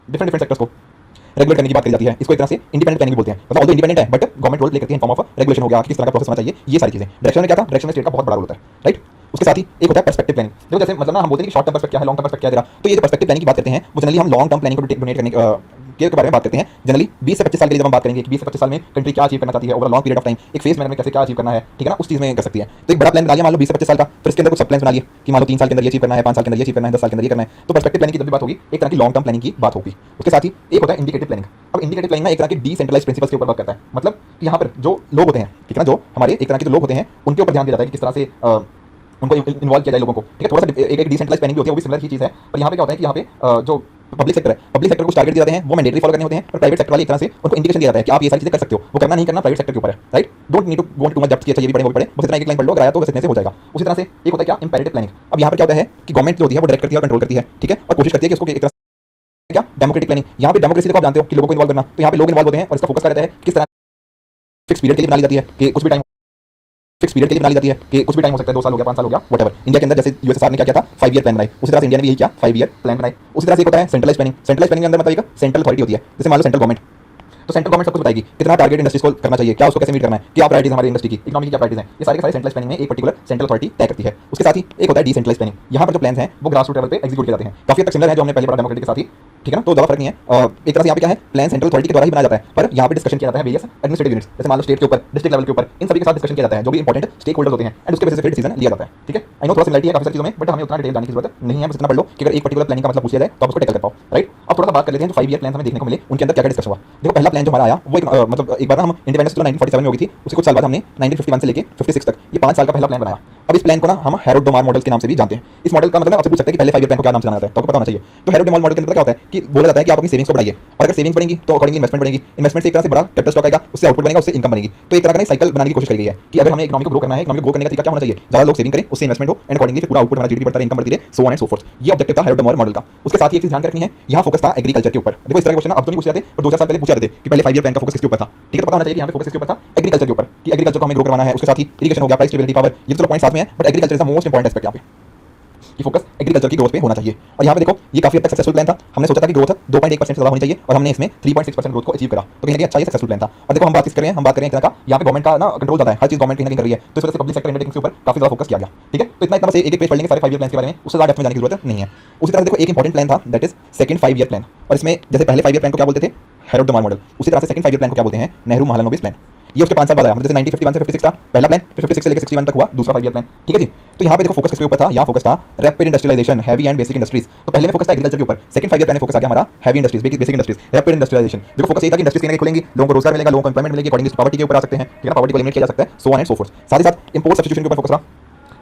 डिफरेंट डिफरेंट सेक्टर्स को रेगुलेट करने की बात करी जाती है। इसको एक तरह से इंडिपेंडेंट प्लानिंग भी बोलते हैं, मतलब ऑल्दो इंडिपेंडेंट है बट गवर्नमेंट रोल प्ले करती है इन फॉर्म ऑफ रेगुलेशन हो गया, किस तरह का प्रोसेस होना चाहिए, ये सारी चीजें। डायरेक्शन में क्या था, डायरेक्शन में स्टेट का बहुत बड़ा रोल होता है, राइट। उसके साथ ही एक होता है पर्सपेक्टिव प्लानिंग। देखो जैसे मतलब ना हम बोलते हैं कि शॉर्ट टर्म पर्सपेक्टिव क्या है, लॉन्ग टर्म पर्सपेक्टिव क्या है तेरा, तो ये जो पर्सपेक्टिव प्लानिंग की बात करते हैं वो जनरली हम लॉन्ग टर्म प्लानिंग को डोनेट करने के बारे में बात करते हैं। जनरली 20 से 25 साल के लिए जब हम बात करेंगे कि 20 से 25 साल में कंट्री क्या अचीव करना चाहती है over long period of time, एक फेज में कैसे क्या अचीव करना है, ठीक है ना, उस चीज में कर सकती है। तो एक बड़ा प्लान बना लिया मान लो 20 से 25 साल का, फिर इसके अंदर कुछ सब प्लान बना लिए कि मान लो 3 साल के अंदर ये अचीव करना है, 5 साल के अंदर ये अचीव करना है, 10 साल के अंदर ये करना है। तो पर्सपेक्टिव प्लानिंग की जब भी बात होगी एक तरह की लॉन्ग टर्म प्लानिंग की बात होगी। उसके साथ ही एक होता है इंडिकेटिव प्लानिंग। अब इंडिकेटिव प्लानिंग ना एक तरह की डिसेंट्रलाइज्ड प्रिंसिपल्स के ऊपर बात करता है, मतलब कि यहाँ पर जो लोग होते हैं, ठीक है ना, जो हमारे एक तरह के जो लोग होते हैं उनके ऊपर ध्यान दिया जाता है कि किस तरह से उनको इन्वॉल्व किया जाए लोगों को, ठीक है। थोड़ा सा एक डिसेंट्रलाइज्ड प्लानिंग भी होती है, वो भी सिमिलर ही चीज़ है। पर यहाँ पे क्या होता है कि यहाँ पे जो पब्लिक सेक्टर है, पब्लिक सेक्टर को टारगेट दिए जाते हैं, वो मैंडेटरी फॉलो करने होते हैं, और प्राइवेट सेक्टर वाले एक तरह से उनको इंडिकेशन दिया जाता है कि आप ये सारी चीजें कर सकते हो, वो करना नहीं करना प्राइवेट सेक्टर के ऊपर है, right. Don't need to go too much depth कि अच्छा ये भी पढ़े वो भी पढ़े, बस इतना एक लाइन पढ़ लो, अगर आया तो बस इतने से हो जाएगा। उसी तरह से एक होता है क्या, इंपेरेटिव प्लानिंग। अब यहाँ पर क्या होता है कि गवर्नमेंट जो होती है वो डायरेक्ट करती है और कंट्रोल करती है, ठीक है, और कोशिश करती है कि उसको एक तरह से क्या डेमोक्रेटिक प्लानिंग। यहाँ पे डेमोक्रेसी को आप जानते हो कि लोगों को इन्वॉल्व करना, तो यहाँ पे लोग इन्वॉल्व होते हैं और इसका फोकस क्या रहता है, किस तरह फिक्स पीरियड के लिए बना ली जाती है कि कुछ भी टाइम फिक्स पीरियड के लिए बना ली जाती है कि कुछ भी टाइम हो सकता है, 2 साल हो गया, 5 साल हो गया, व्हाटएवर। इंडिया के अंदर जैसे यूएसएसआर ने क्या किया था, 5 ईयर प्लान बनाई, उसी तरह से इंडिया ने भी यही किया, 5 ईयर प्लान बनाई। उसी तरह से एक होता है सेंट्रलाइज प्लानिंग। सेंट्रलाइज प्लानिंग के अंदर मतलब एक सेंट्रल अथॉरिटी होती है, जैसे मान लो सेंट्रल गवर्नमेंट, तो सेंट्रल गवर्नमेंट सब कुछ बताएगी कितना टारगेट इंडस्ट्रीज को करना चाहिए, क्या उसको कैसे मीट करना है, क्या प्रायोरिटीज हमारी इंडस्ट्री की, इकोनॉमी की क्या प्रायोरिटीज हैं, ये सारे के सारे सेंट्रलाइज प्लानिंग में एक पर्टिकुलर सेंट्रल अथॉरिटी तय करती है। उसके साथ ही एक होता है डिसेंट्रलाइज प्लानिंग। यहाँ पर जो प्लान है वो ग्रास रूट लेवल पे एग्जीक्यूट किए जाते हैं, काफी हद तक सिमिलर है जो हमने पहले पढ़ा डेमोक्रेटिक के साथ ही, ठीक है ना, तो ज़्यादा फर्क नहीं है। एक तरह से यहाँ पे क्या है, प्लान सेंट्रल अथॉरिटी के द्वारा ही बनाया जाता है, पर यहाँ पे डिस्कशन किया जाता है वेरियस एडमिनिस्ट्रेटिव यूनिट्स, जैसे मान लो स्टेट के ऊपर, डिस्ट्रिक्ट लेवल के ऊपर, इन सभी के साथ डिस्कशन किया जाता है जो भी इंपॉर्टेंट स्टेक होल्डर्स होते हैं, एंड उसके बेसिस पे डिसीजन लिया जाता है, ठीक है। आई नो थोड़ा सिमिलरिटी है काफी सारी चीजों में, बट हमें उतना डिटेल जानने की जरूरत नहीं है, बस इतना पढ़ लो कि अगर एक पर्टिकुलर प्लानिंग का मतलब पूछ लिया जाए तो आप उसको टैकल कर पाओ, राइट। अब थोड़ा सा बात कर लेते हैं जो 5 ईयर प्लान हमें देखने को मिले उनके अंदर क्या क्या डिस्कशन हुआ। देखो पहला प्लान जो हमारा आया वो एक मतलब एक बार हम इंडिपेंडेंस 1947 में हो गई थी, उसके कुछ साल बाद हमने 1951 से लेके 56 तक ये 5 साल का पहला प्लान बनाया। अब इस प्लान को ना हम हैरोल्ड डोमार मॉडल के नाम से भी जानते हैं। इस मॉडल का मतलब आपसे पूछ सकते हैं कि पहले 5 ईयर प्लान को क्या नाम से जाना जाता है, तो आपको पता होना चाहिए। तो हैरोल्ड डोमार मॉडल के अंदर क्या होता है कि बोला जाता है कि आप अपनी सेविंग्स को बढ़ाइए, और अगर सेविंग्स बढ़ेंगी तो अकॉर्डिंगली इन्वेस्टमेंट बढ़ेगी, इन्वेस्टमेंट से एक तरह से बड़ा कैपिटल स्टॉक आएगा, उससे आउटपुट बनेगा, उससे इनकम बनेगी। तो एक तरह का साइकिल बनाने की कोशिश की गई है कि अगर हमें इकोनॉमी को ग्रो करना है, इकोनॉमी को ग्रो करने का तरीका क्या होना चाहिए, ज्यादा लोग सेविंग करें, उससे इन्वेस्टमेंट हो, एंड अकॉर्डिंगली पूरा आउटपुट हमारा जीडीपी बढ़ता रहे, इनकम बढ़ती रहे, so on and so fourth. ये ऑब्जेक्टिव था हैरोल्ड डोमार मॉडल का। उसके साथ ही एक चीज ध्यान रखनी है, यहाँ फोकस था एग्रीकल्चर के ऊपर। देखो इस तरह के क्वेश्चन अब तो नहीं पूछे जाते, पर 2-4 साल पहले पूछे जाते थे कि पहले 5 ईयर प्लान का फोकस किसके ऊपर था, ठीक है। पता होना चाहिए यहाँ पे फोकस किसके ऊपर था, एग्रीकल्चर के ऊपर, कि एग्रीकल्चर को हमें ग्रो करवाना है। उसके साथ ही इरिगेशन हो गया, प्राइस स्टेबिलिटी, पावर, ये तो पॉइंट साथ में है, but agriculture is the most important aspect यहाँ पे, कि फोकस एग्रीकल्चर की ग्रोथ पे होना चाहिए। और यहाँ पे देखो ये काफी हद तक सक्सेसफुल प्लान था। हमने सोचा था कि ग्रोथ 2.1% से ज्यादा होनी चाहिए और हमने इसमें 3.6% ग्रोथ को अचीव करा, तो कहीं ना कहीं अच्छा ये सक्सेसफुल प्लान था। और देखो हम बात किस कर रहे हैं, हम बात कर रहे हैं एक तरह का यहाँ पे गवर्नमेंट का ना कंट्रोल ज्यादा है, हर चीज गवर्नमेंट कहीं ना कहीं कर रही है, तो इस वजह से पब्लिक सेक्टर इंडस्ट्री के ऊपर काफी ज्यादा फोकस किया गया, ठीक है। तो इतना बस एक पेज पढ़ लेंगे सारे 5 ईयर प्लान के बारे में, उससे ज्यादा डेप्थ में जाने की जरूरत नहीं है। उसी तरह देखो एक इंपॉर्टेंट प्लान था that is second 5 year plan, और इसमें जैसे पहले 5 ईयर प्लान को क्या बोलते थे, हैरोल्ड डोमार मॉडल, उसी तरह से सेकंड 5 ईयर प्लान को क्या बोलते हैं, नेहरू महालनोबिस प्लान। ये उसके 5 साल बाद आया, मतलब जैसे 1951 से 56 था पहला प्लान, फिर 56 से लेकर 61 तक हुआ दूसरा 5 ईयर प्लान, ठीक है जी। तो यहाँ पे देखो फोकस किसके ऊपर था, यहाँ फोकस था rapid industrialisation, heavy and basic industries. तो पहले में फोकस था एग्रीकल्चर के ऊपर, सेकंड 5 ईयर प्लान में फोकस आ गया हमारा heavy industries, basic industries, rapid industrialisation. देखो फोकस ये था कि इंडस्ट्रीज कहीं खुलेंगी, लोगों को रोजगार मिलेगा, लोगों को एम्प्लॉयमेंट मिलेगी, अकॉर्डिंगली पॉवर्टी के ऊपर आ सकते हैं, ठीक है, पॉवर्टी को एलिमिनेट किया जा सकता है, so on and so fourth. साथ ही साथ इंपोर्ट सब्स्टिट्यूशन के ऊपर फोकस रहा,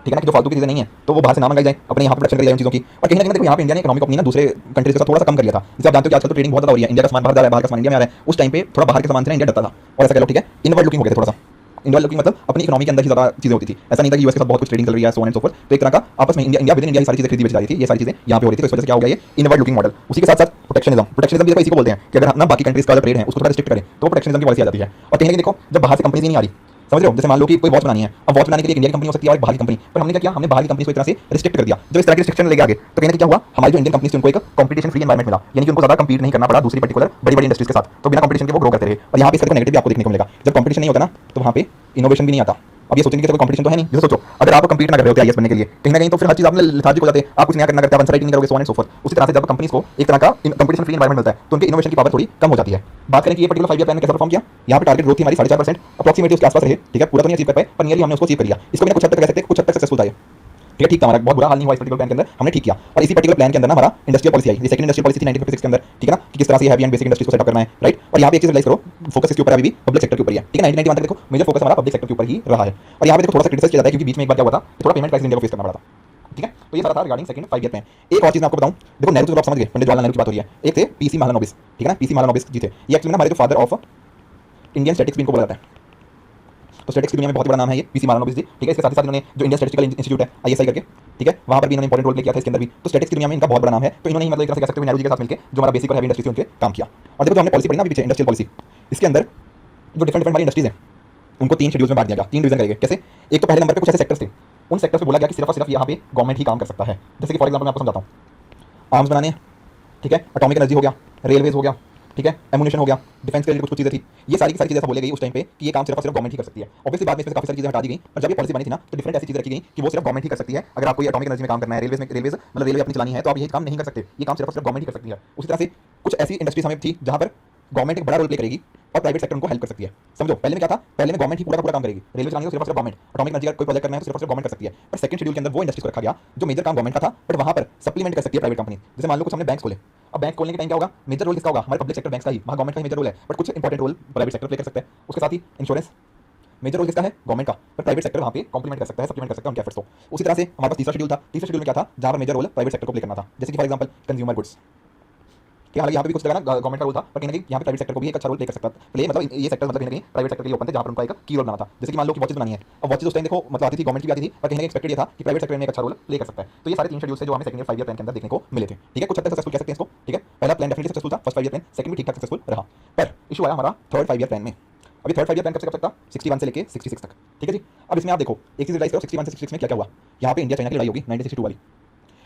ठीक है ना, कि जो फालतू की चीजें नहीं है तो वो बाहर से ना मंगाई जाए, अपने यहाँ प्रोडक्शन करी जाए उन चीजों की। और कहीं ना कहीं देखो यहाँ पे इंडिया ने इकोनॉमी को अपनी ना दूसरे कंट्रीज के साथ थोड़ा सा कम कर लिया था। जैसे आप जानते हो कि आजकल तो ट्रेडिंग बहुत ज्यादा हो रही है, इंडिया का सामान बाहर जा रहा है, बाहर का सामान इंडिया में आ रहा है। उस टाइम पे थोड़ा बाहर के सामान से इंडिया डरता था, और ऐसा कह लो, ठीक है, इनवर्ड लुकिंग हो गया थोड़ा सा। इंडिया लुकिंग मतलब अपनी इकोनॉमी के अंदर ही ज्यादा चीजें होती थी, ऐसा नहीं था कि यूएस के साथ बहुत कुछ ट्रेडिंग चल रही है, so on and so fourth. तो एक तरह का आपस में इंडिया विद इन इंडिया ये सारी चीजें खरीदी बेची जा रही थी, ये सारी चीजें यहाँ पे हो रही थी, तो इस वजह से क्या हो गया, ये इनवर्ड लुकिंग मॉडल। उसी के साथ साथ प्रोटेक्शनिज्म, प्रोटेक्शनिज्म भी देखो इसी को बोलते हैं कि अगर हम ना बाकी कंट्रीज का जो ट्रेड है उसको थोड़ा रिस्ट्रिक्ट करें तो प्रोटेक्शनिज्म की पॉलिसी आ जाती है। और कहीं ना कहीं देखो जब बाहर से कंपनीज नहीं आ रही, समझ रहे हो, जैसे मान लो कि कोई वॉच बनानी है, अब वॉच बनाने के लिए एक इंडिया की कंपनी हो सकती है और एक बाहर की कंपनी, पर हमने क्या किया, हमने बाहर की कंपनी को एक तरह से रिस्ट्रिक्ट कर दिया। जब इस तरह के रिस्ट्रिक्शन लेके आगे तो कहीं ना कहीं क्या हुआ, हमारी जो इंडियन कंपनीज थी उनको एक कंपटीशन फ्री एनवायरमेंट मिला, यानी कि उनको ज्यादा कंपीट नहीं करना पड़ा दूसरी पर्टिकुलर बड़ी बड़ी इंडस्ट्रीज के साथ, तो बिना कंपटीशन के वो ग्रो करते रहे। और यहाँ पे इसका नेगेटिव भी आपको देखने को मिलेगा, जब कंपटीशन नहीं होता ना तो वहाँ पे इनोवेशन भी नहीं आता। अब ये सोचेंगे कि कोई कंपटीशन तो है नहीं, जैसे सोचो अगर आप कंपीट ना कर रहे हो आईएएस बनने के लिए, कहीं ना कहीं तो फिर हर चीज आपने लेथार्जिक हो जाते हैं, आप कुछ नया करना करते हैं, आंसर राइटिंग नहीं करोगे, so on and so fourth. उसी तरह से जब कंपनीज को एक तरह का कंपटीशन फ्री एनवायरमेंट मिलता है तो उनके इनोवेशन की पावर थोड़ी कम हो जाती है। बात करें कि ये पर्टिकुलर 5 ईयर प्लान ने कैसा परफॉर्म किया, यहाँ पे टारगेट ग्रोथ थी हमारी 4.5% अप्रॉक्सीमेटली उसके आसपास रहे, ठीक है, पूरा तो नहीं अचीव कर पाए पर नियरली हमने उसको अचीव कर लिया। इसको भी कुछ हद तक कह सकते हैं, कुछ हद तक सक्सेसफुल था ये, ठीक है, ठीक था, हमारा बहुत बुरा हाल नहीं हुआ इस पर्टिकुलर प्लान के अंदर, हमने ठीक किया। और इसी पर्टिकुलर प्लान के अंदर ना हमारा इंडस्ट्रियल पॉलिसी आई, ये सेकंड इंडस्ट्रियल पॉलिसी थी 1956 के अंदर, ठीक है ना, कि किस तरह से हैवी एंड बेसिक इंडस्ट्रीज को सेटअप करना है, राइट। और यहाँ पे एक चीज रियलाइज करो, फोकस इसके ऊपर अभी भी पब्लिक सेक्टर के ऊपर ही है, ठीक है। 1991 तक देखो मेजर फोकस हमारा पब्लिक सेक्टर के ऊपर ही रहा है। और यहाँ पे देखो थोड़ा सा क्रिटिसाइज किया जाता है क्योंकि बीच में एक बार क्या हुआ था, थोड़ा पेमेंट क्राइसिस इंडिया को फेस करना पड़ा था, ठीक है। तो ये सारा था रिगार्डिंग सेकंड 5 ईयर प्लान। एक और चीज मैं आपको बताऊं, देखो नेहरू तो आप समझ गए, पंडित जवाहरलाल नेहरू की बात हो रही है, एक थे पीसी महालनोबिस, ठीक है ना, पीसी महालनोबिस जी थे, ये एक्चुअली हमारे जो फादर ऑफ इंडियन स्टैटिस्टिक्स भी इनको बोला जाता है। तो स्टैटिस्टिक्स की दुनिया में बहुत बड़ा नाम है ये पीसी महालनोबिस जी, ठीक है। इसके साथ ही साथ इन्होंने जो इंडियन स्टैटिस्टिकल इंस्टीट्यूट है आईएसआई करके, ठीक है, वहां पर भी इन्होंने इंपॉर्टेंट रोल प्ले किया था इसके अंदर भी। तो स्टैटिस्टिक्स की दुनिया में इनका बहुत बड़ा नाम है, तो इन्होंने मतलब एक तरह से कह सकते हो नेहरू जी के साथ मिलकर जो हमारा बेसिक और हैवी इंडस्ट्री उनके काम किया। और देखो जो हमने पॉलिसी पढ़ी ना पीछे इंडस्ट्रियल पॉलिसी, इसके अंदर जो डिफरेंट हमारी इंडस्ट्रीज हैं उनको 3 शेड्यूल्स में बांट दिया गया, 3 डिवीजन करेंगे। कैसे, एक तो पहले नंबर पे कुछ ऐसे सेक्टर्स थे, उन सेक्टर्स पे बोला गया कि सिर्फ और सिर्फ यहाँ पे गवर्नमेंट ही काम कर सकता है। जैसे कि फॉर एग्जाम्पल मैं आपको समझाता हूँ, आर्म्स बनाने, ठीक है, एटॉमिक एनर्जी हो गया, रेलवेज हो गया, ठीक है, एमुनेशन हो गया, डिफेंस के लिए कुछ कुछ चीज़ें थी, ये सारी की सारी चीज़ें ऐसा बोले गई उस टाइम पे कि ये काम सिर्फ और सिर्फ गवर्नमेंट ही कर सकती है। ऑब्वियसली बाद में इसमें काफी सारी चीज़ें हटा दी गई, पर जब ये पॉलिसी बनी थी ना तो डिफरेंट ऐसी चीज़ें रखी गई कि वो सिर्फ गवर्नमेंट ही कर सकती है। अगर आपको ये एटॉमिक एनर्जी में काम करना है, रेलवेज मतलब रेलवे अपनी चलानी है, तो आप ये काम नहीं कर सकते, ये काम सिर्फ और सिर्फ गवर्नमेंट ही कर सकती है। उसी तरह से कुछ ऐसी इंडस्ट्रीज हमें थी जहां पर गवर्नमेंट एक बड़ा रोल प्ले करेगी और प्राइवेट सेक्टर उनको हेल्प कर सकती है। समझो पहले में क्या था, पहले में गवर्नमेंट ही पूरा का पूरा काम करेगी, रेलवे चलानी है तो सिर्फ और सिर्फ गवर्नमेंट, एटॉमिक एनर्जी का कोई प्रोजेक्ट करना है तो सिर्फ और सिर्फ गवर्नमेंट कर सकती है। पर सेकंड शेड्यूल के अंदर वो इंडस्ट्रीज को रखा गया जो मेजर काम गवर्नमेंट का था, बट वहां पर सप्लीमेंट कर सकती है प्राइवेट कंपनी। जैसे मान लो कुछ हमने बैंक खोले, अब बैंक खोलने के टाइम क्या होगा, मेजर रोल किसका होगा, हमारे पब्लिक सेक्टर बैंक का ही, वहां गवर्नमेंट का ही मेजर रोल है, बट कुछ important role private sector play कर सकता है। उसके साथ ही इंश्योरेंस मेजर रोल किसका है, गवर्नमेंट का, पर प्राइवेट सेक्टर वहां पे कॉम्प्लीमेंट कर सकता है, सप्लीमेंट कर सकता है उनके एफर्ट्स को। उसी तरह से हमारे पास तीसरा शेड्यूल था, तीसरे शेड्यूल में क्या था, जहां पर मेजर रोल प्राइवेट सेक्टर को प्ले करना था, जैसे कि फॉर एग्जांपल कंज्यूमर गुड्स, कि हालांकि यहाँ पे भी कुछ जगह ना गवर्नमेंट का रोल था, पर कहीं ना कहीं यहाँ पे प्राइवेट सेक्टर को भी एक अच्छा रोल प्ले कर सकता था, प्ले मतलब ये सेक्टर मतलब कहीं ना कहीं प्राइवेट सेक्टर के लिए ओपन थे जहाँ पर उनका एक की रोल बनाना था। जैसे कि मान लो कि वॉचेस बनानी है, अब वॉचेस उस टाइम देखो मतलब आती थी, गवर्नमेंट की भी आती थी, पर कहीं ना कहीं एक्सपेक्टेड ये था कि प्राइवेट सेक्टर में एक अच्छा रोल प्ले कर सकता है। तो ये सारे 3 शेड्यूल से जो हमें सेकंड ईयर 5 ईयर प्लान के अंदर देखने को मिले थे, ठीक है, कुछ हद तक सक्सेसफुल कह सकते हैं इसको, ठीक है। पहला प्लान डेफिनेटली सक्सेसफुल था, फर्स्ट 5 ईयर प्लान, सेकंड भी ठीक ठाक सक्सेसफुल रहा, पर इशू आया हमारा थर्ड 5 ईयर प्लान में। अभी थर्ड 5 ईयर प्लान कब से कब तक था, 61 से लेके 66 तक, ठीक है जी। अब इसमें आप देखो एक चीज रियलाइज करो, 61 से 66 में क्या क्या हुआ, यहाँ पे इंडिया चाइना की लड़ाई होगी 1962 वाली,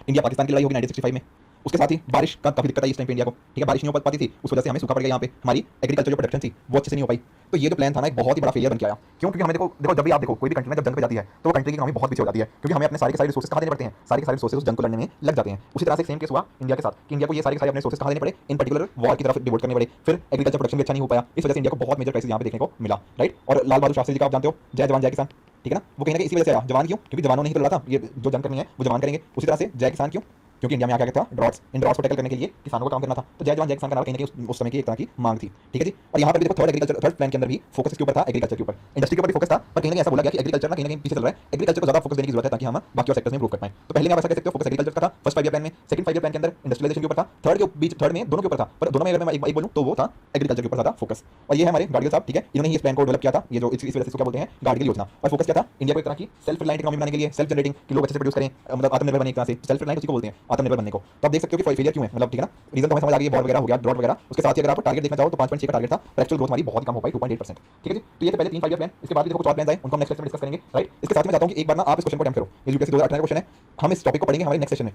इंडिया पाकिस्तान की लड़ाई होगी 1965 में, उसके साथ ही बारिश का काफी दिक्कत आई इस टाइम पे इंडिया को, ठीक है, बारिश नहीं हो पाती थी, उस वजह से हमें सूखा पड़ गया, यहाँ पे हमारी एग्रीकल्चर जो प्रोडक्शन थी वो अच्छे से नहीं हो पाई। तो ये जो प्लान था ना एक बहुत ही बड़ा फेलियर बन के आया, क्यों, क्योंकि हमें देखो देखो जब भी आप देखो कोई भी कंट्री में जब जंग पे जाती है तो वो कंट्री की इकोनॉमी बहुत पीछे हो जाती है, क्योंकि हमें अपने सारे के सारे रिसोर्सेज कहाँ देने पड़ते हैं, सारे के सारे रिसोर्सेज उस जंग को लड़ने में लग जाते हैं। उसी तरह से सेम केस हुआ इंडिया के साथ कि इंडिया को ये सारे के सारे अपने रिसोर्सेज कहाँ देने पड़े, इन पर्टिकुलर वॉर की तरफ डिवोट करने पड़े, फिर एग्रीकल्चर प्रोडक्शन भी अच्छा नहीं हो पाया, इस वजह से इंडिया को बहुत मेजर क्राइसिस यहाँ पे देखने को मिला, राइट। और लाल बहादुर शास्त्री जी का आप जानते हो, जय जवान जय किसान, ठीक है ना, वो कहीं ना कहीं इसी वजह से आया, जवान क्यों, क्योंकि जवानों ने ही तो लड़ा था, ये जो जंग करनी है वो जवान करेंगे। उसी तरह से जय किसान क्यों, क्योंकि इंडिया में आ गया था ड्रॉट्स, इन ड्रॉट्स को टैकल करने के लिए किसानों को काम करना था, तो जय जवान जय किसान का नारा कहीं ना कहीं उस समय की एक तरह की मांग थी, ठीक है जी। और यहाँ पर भी देखो थर्ड प्लान के अंदर भी फोकस इसके ऊपर था, एग्रीकल्चर के ऊपर, इंडस्ट्री के ऊपर भी फोकस था, पर कहीं ना कहीं ऐसा बोला गया कि एग्रीकल्चर ना कहीं ना कहीं पीछे चल रहा है, एग्रीकल्चर को ज्यादा फोकस देने की जरूरत है ताकि हम बाकी और सेक्टर्स में इंप्रूव कर पाएं। तो पहले में आप ऐसा कह सकते हो फोकस एग्रीकल्चर का था फर्स्ट 5 ईयर प्लान में, सेकंड 5 ईयर प्लान के अंदर इंडस्ट्रियलाइजेशन के ऊपर था, थर्ड के बीच थर्ड में दोनों के ऊपर था, पर दोनों में अगर मैं एक बोलूं तो वो था एग्रीकल्चर के ऊपर ज्यादा फोकस। और ये है हमारे गाडगिल साहब, ठीक है, इन्होंने इस प्लान को डेवलप किया था, ये जो इस वजह से इसको क्या बोलते हैं गाडगिल योजना। और फोकस क्या था, इंडिया को एक तरह की सेल्फ रिलायंट इकोनॉमी बनाने के लिए, सेल्फ जनरेटिंग कि लोग अच्छे से प्रोड्यूस करें, मतलब आत्मनिर्भर बने, एक तरह से सेल्फ रिलायंट उसी को बोलते हैं आत्मनिर्भर बनने को। तो आप देख सकते हो कि फेलियर क्यों है, मतलब ठीक है ना, रीजन तो हमें समझ आ गई, वॉर वगैरह हो गया, ड्रॉट वगैरह, उसके साथ ही अगर आप टारगेट देखना चाहो तो 5.6 का टारगेट था, पर एक्चुअल ग्रोथ हमारी बहुत ही कम हो पाई 2.8%, ठीक है जी। तो ये तो पहले 3 5 ईयर प्लान, इसके बाद भी देखो कुछ और प्लान आए, उनको हम नेक्स्ट सेशन में डिस्कस करेंगे, राइट। इसके साथ मैं चाहता हूं कि एक बार ना आप इस क्वेश्चन को अटेम्प्ट करो, ये यूपीएससी 2018 का क्वेश्चन है, हम इस टॉपिक को पढ़ेंगे हमारे नेक्स्ट सेशन में।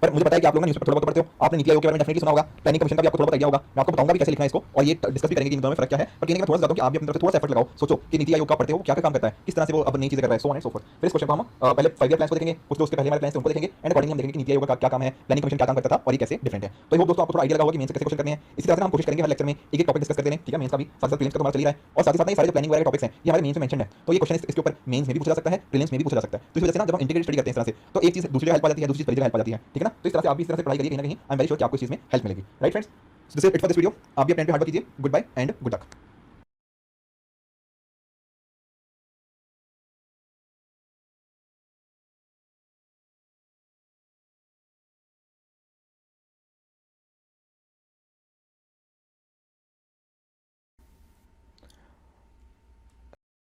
पर मुझे पता है कि आप लोग न्यूज़पेपर थोड़ा बहुत पढ़ते हो, आपने नीति आयोग के बारे में डेफिनेटली सुना होगा, प्लानिंग कमीशन का भी आपको थोड़ा बहुत आइडिया होगा, मैं आपको बताऊंगा भी कैसे लिखना है इसको, और ये डिस्कस भी करेंगे कि इन दोनों में फर्क क्या है। पर कहीं ना कहीं थोड़ा सा चाहता हूं कि आप भी अपनी तरफ से थोड़ा सा एफर्ट लगाओ, सोचो कि नीति आयोग का पढ़ते हो क्या क्या काम करता है, किस तरह से वो अब नई चीजें कर रहा है, so on and so fourth. फिर इस क्वेश्चन को हम पहले 5 ईयर प्लान को देखेंगे, कुछ जो उसके पहले हमारे प्लान थे उनको देखेंगे, एंड अकॉर्डिंगली हम देखेंगे कि नीति आयोग का क्या काम है, प्लानिंग कमीशन क्या काम करता था और ये कैसे डिफरेंट है। तो ये दोस्तों आपको थोड़ा आइडिया लगा होगा कि मेंस कैसे क्वेश्चन करने हैं। इसी तरह से हम कोशिश करेंगे हर लेक्चर में एक एक टॉपिक डिस्कस करते हैं, ठीक है, मेंस का भी साथ साथ प्रीलिम्स का तुम्हारा चल ही रहा है, और साथ ही साथ ये सारे जो प्लानिंग वगैरह टॉपिक्स हैं ये हमारे मेंस में मेंशन है, तो ये क्वेश्चन इसके ऊपर मेंस में भी पूछा जा सकता है, प्रीलिम्स में भी पूछा जा सकता है। तो इस वजह से ना जब हम इंटीग्रेटेड स्टडी करते हैं इस तरह से, तो एक चीज दूसरी जगह हेल्प आ जाती है, दूसरी चीज पहली जगह हेल्प आ जाती है, ठीक है ना। तो इस तरह से आप भी इस तरह से पढ़ाई करिए, कहीं ना कहीं आई एम वेरी श्योर कि आपको इस चीज में हेल्प मिलेगी, right friends. This is it for this video, आप भी अपने पे हार्ड वर्क कीजिए, good bye and good luck.